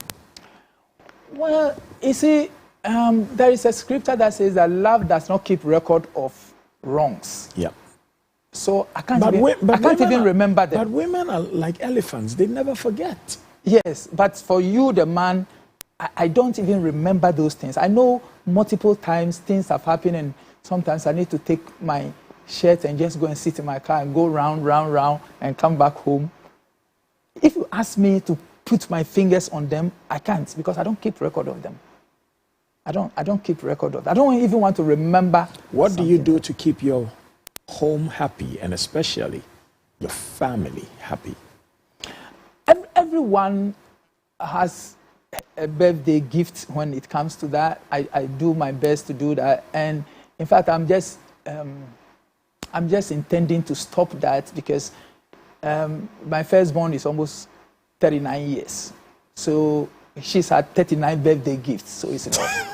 Well, you see, there is a scripture that says that love does not keep record of wrongs. Yeah. So I can't even remember them. But women are like elephants; they never forget. Yes, but for you, the man, I don't even remember those things. I know multiple times things have happened, and sometimes I need to take my shirt and just go and sit in my car and go round, and come back home. If you ask me to put my fingers on them, I can't, because I don't keep record of them. I don't keep record of them. I don't even want to remember. What do you do to keep your home happy, and especially your family happy? Everyone has a birthday gift when it comes to that. I do my best to do that, and in fact, I'm just intending to stop that, because my firstborn is almost 39 years, so she's had 39 birthday gifts, so it's enough.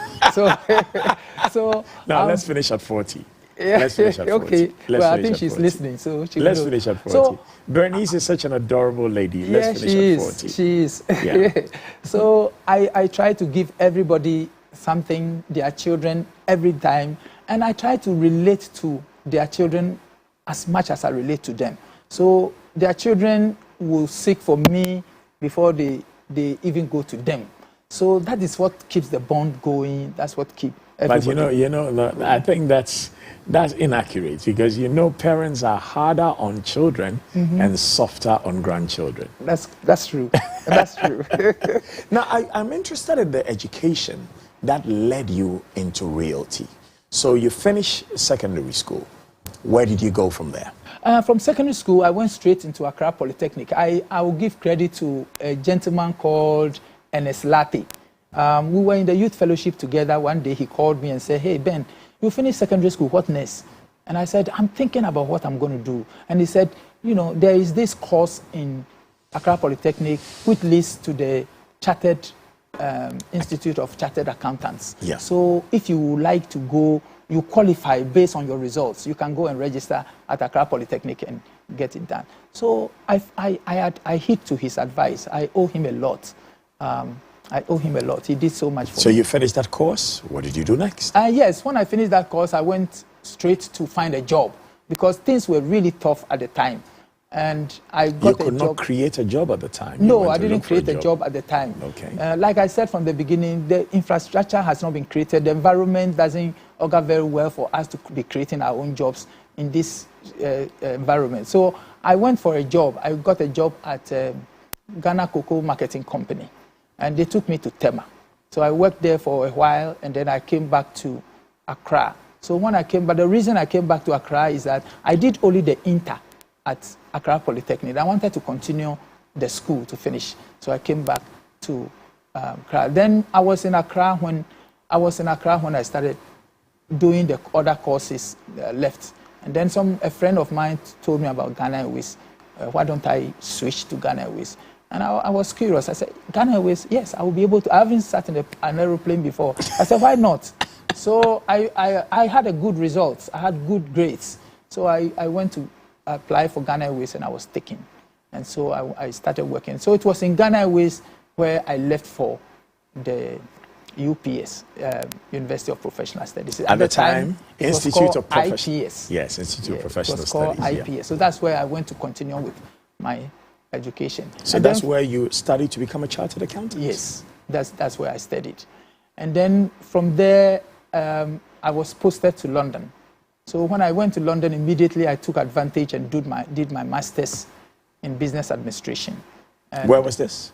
so now let's finish at 40. Yeah. Let's finish at 40. Okay. Well, I think she's listening, so she let's finish at 40. So, Bernice is such an adorable lady. Let's finish at 40. She is. Yeah. So I try to give everybody something, their children, every time, and I try to relate to their children as much as I relate to them. So their children will seek for me before they even go to them. So that is what keeps the bond going. That's what keeps everybody. But I think that's inaccurate, because parents are harder on children and softer on grandchildren. That's true. That's true. Now I'm interested in the education that led you into Realty. So you finished secondary school. Where did you go from there? From secondary school, I went straight into Accra Polytechnic. I will give credit to a gentleman called Ernest Latte. We were in the youth fellowship together. One day he called me and said, "Hey, Ben, you finished secondary school, what next?" And I said, "I'm thinking about what I'm going to do." And he said, there is this course in Accra Polytechnic which leads to the Chartered Institute of Chartered Accountants. Yeah. So if you would like to go, you qualify based on your results. You can go and register at Accra Polytechnic and get it done. So I heed to his advice. I owe him a lot. He did so much for me. So you finished that course. What did you do next? Yes, when I finished that course, I went straight to find a job, because things were really tough at the time. And I got a job. You could not create a job at the time? No, I didn't create a job at the time. Okay. Like I said from the beginning, the infrastructure has not been created. The environment doesn't augur very well for us to be creating our own jobs in this environment. So I went for a job. I got a job at Ghana Cocoa Marketing Company, and they took me to Tema. So I worked there for a while, and then I came back to Accra. So when I came back, the reason I came back to Accra is that I did only the inter at Accra Polytechnic. I wanted to continue the school to finish, so I came back to Accra. Then I was in Accra when I started doing the other courses left. And then a friend of mine told me about Ghana Airways. Why don't I switch to Ghana Airways? And I was curious. I said, Ghana Airways, yes, I will be able to. I haven't sat in an aeroplane before. I said, why not? So I had a good result. I had good grades. So I went to apply for Ghana Airways, and I was taken. And so I started working. So it was in Ghana Airways where I left for the UPS, University of Professional Studies. At the time, Institute of IPS. Yes, Institute of Professional Studies. It was called IPS. Yeah. So that's where I went to continue with my education. So and that's where you studied to become a chartered accountant? Yes, that's where I studied. And then from there, I was posted to London. So when I went to London, immediately I took advantage and did my master's in business administration. And, where was this?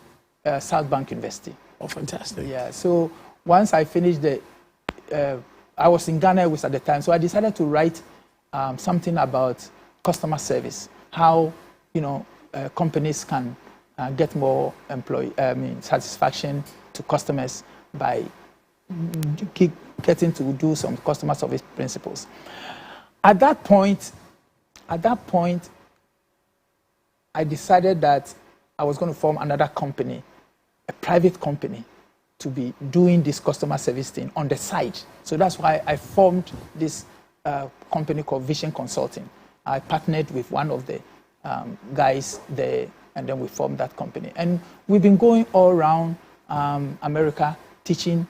South Bank University. Oh, fantastic. Yeah, so once I finished I was in Ghana at the time, so I decided to write something about customer service, how, companies can get more satisfaction to customers by getting to do some customer service principles. At that point, I decided that I was going to form another company, a private company, to be doing this customer service thing on the side. So that's why I formed this company called Vision Consulting. I partnered with one of the guys there, and then we formed that company. And we've been going all around America teaching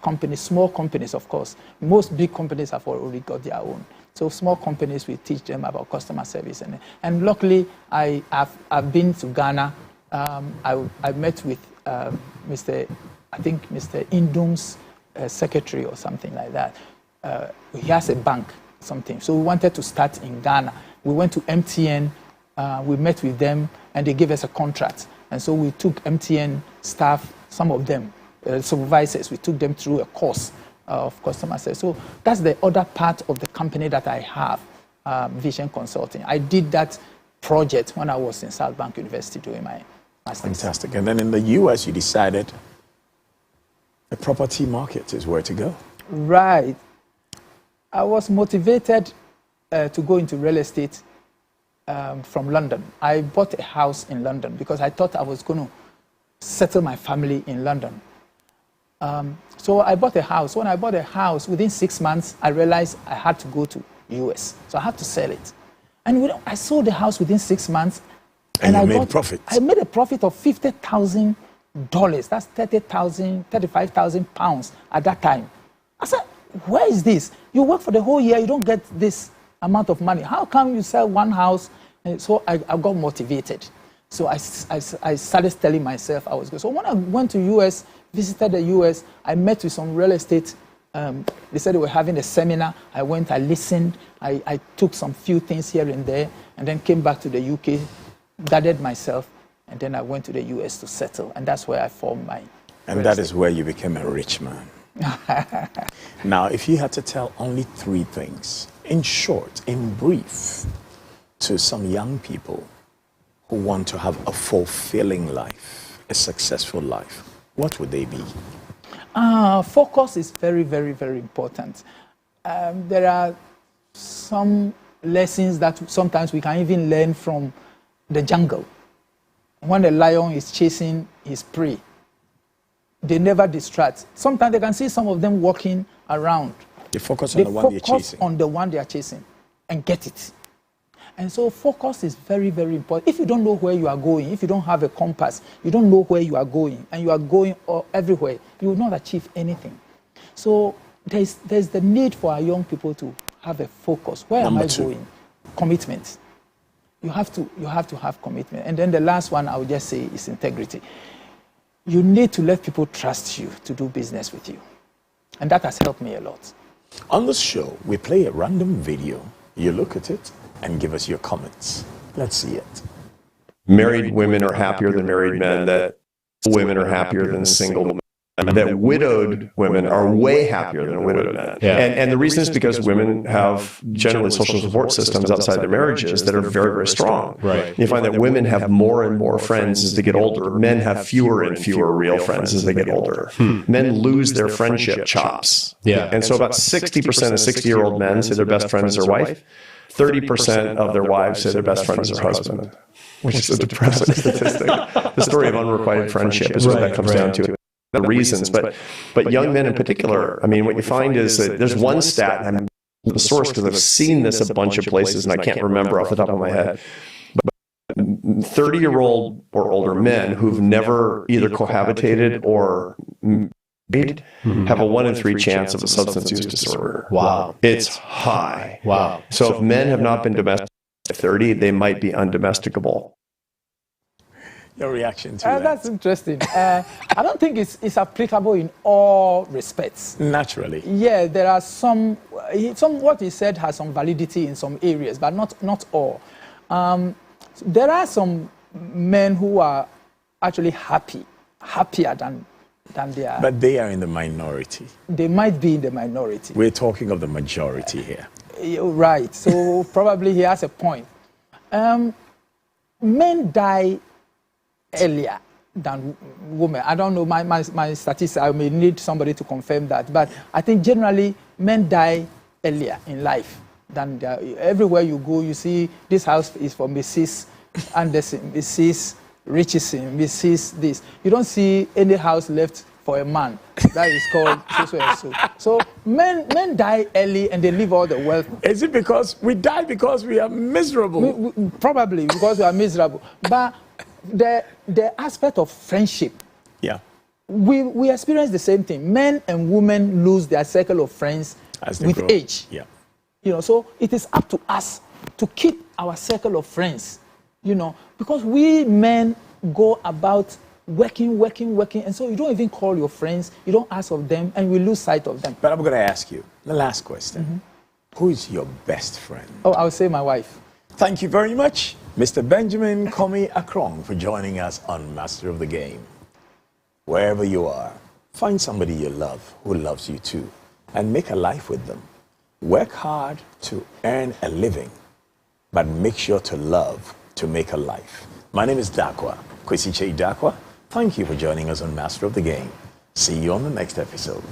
companies, small companies, of course. Most big companies have already got their own. So small companies, we teach them about customer service. And luckily, I've been to Ghana. I met with Mr. Indum's secretary or something like that. He has a bank, something. So we wanted to start in Ghana. We went to MTN. We met with them, and they gave us a contract. And so we took MTN staff, some of them, supervisors, we took them through a course of customer service. So that's the other part of the company that I have, Vision Consulting. I did that project when I was in South Bank University doing my master's. Fantastic. And then in the US, you decided the property market is where to go. Right. I was motivated to go into real estate from London. I bought a house in London because I thought I was going to settle my family in London. So I bought a house. When I bought a house, within 6 months, I realized I had to go to US. So I had to sell it. And I sold the house within 6 months. And I made profit. I made a profit of $50,000. That's 35,000 pounds at that time. I said, where is this? You work for the whole year, you don't get this amount of money. How come you sell one house? And so I got motivated. So I started telling myself I was good. So when I went to US, visited the US, I met with some real estate. They said they were having a seminar. I went, I listened, I took some few things here and there, and then came back to the UK, gathered myself, and then I went to the US to settle. And that's where I formed my And that is where you became a rich man. Now, if you had to tell only 3 things, in short, in brief, to some young people who want to have a fulfilling life, a successful life, what would they be? Focus is very, very, very important. There are some lessons that sometimes we can even learn from the jungle. When a lion is chasing his prey, they never distract. Sometimes they can see some of them walking around. They focus on the one they're chasing. They focus on the one they are chasing and get it. And so focus is very, very important. If you don't know where you are going, if you don't have a compass, you don't know where you are going, and you are going everywhere, you will not achieve anything. So there's the need for our young people to have a focus. Where am I going? Commitment. You have to have commitment. And then the last one I would just say is integrity. You need to let people trust you to do business with you. And that has helped me a lot. On this show, we play a random video. You look at it and give us your comments. Let's see it. Married women are happier than married men, that women are happier than single men, that widowed women are way happier than widowed men. Yeah. And the reason is because women have generally social support systems outside their marriages that are very, very strong. Right. You find that women have more and more friends as they get older. Men have fewer and fewer real friends as they get older. Men lose their friendship chops. Yeah. And so about 60% of 60-year-old men say their best friend is their wife. 30% of their wives say their best friend is their husband, which is a depressing statistic. The story of unrequited friendship is what that comes down to. The reasons, but young men in particular, I mean, what you find is that there's one stat, and I'm the source because I've seen this a bunch of places, and I can't remember off the top of my head, but 30-year-old or older men who've never either cohabitated or married have a 1 in 3 chance of a substance use disorder. Wow. It's high. Wow. So if men have not been domesticated at 30, they might be undomesticable. Your reaction to that? That's interesting. I don't think it's applicable in all respects. Naturally. Yeah, there are some what he said has some validity in some areas, but not all. There are some men who are actually happier than they are. But they are in the minority. They might be in the minority. We're talking of the majority here. Right. So probably he has a point. Men die earlier than women. I don't know my statistics. I may need somebody to confirm that. But I think generally men die earlier in life than everywhere you go. You see, this house is for Mrs. Anderson, Mrs. Richardson, Mrs. This. You don't see any house left for a man. That is called so and so. So men die early and they leave all the wealth. Is it because we die because we are miserable? Probably because we are miserable. But the aspect of friendship, yeah, we experience the same thing. Men and women lose their circle of friends with grow. age. Yeah. You know, so it is up to us to keep our circle of friends. You know, because we men go about working, and so you don't even call your friends, you don't ask of them, and we lose sight of them. But I'm going to ask you the last question. Who is your best friend? Oh, I would say my wife. Thank you very much, Mr. Benjamin Commey Akrong, for joining us on Master of the Game. Wherever you are, find somebody you love who loves you too, and make a life with them. Work hard to earn a living, but make sure to love to make a life. My name is Darkwah, Kwasi Kyei Darkwah. Thank you for joining us on Master of the Game. See you on the next episode.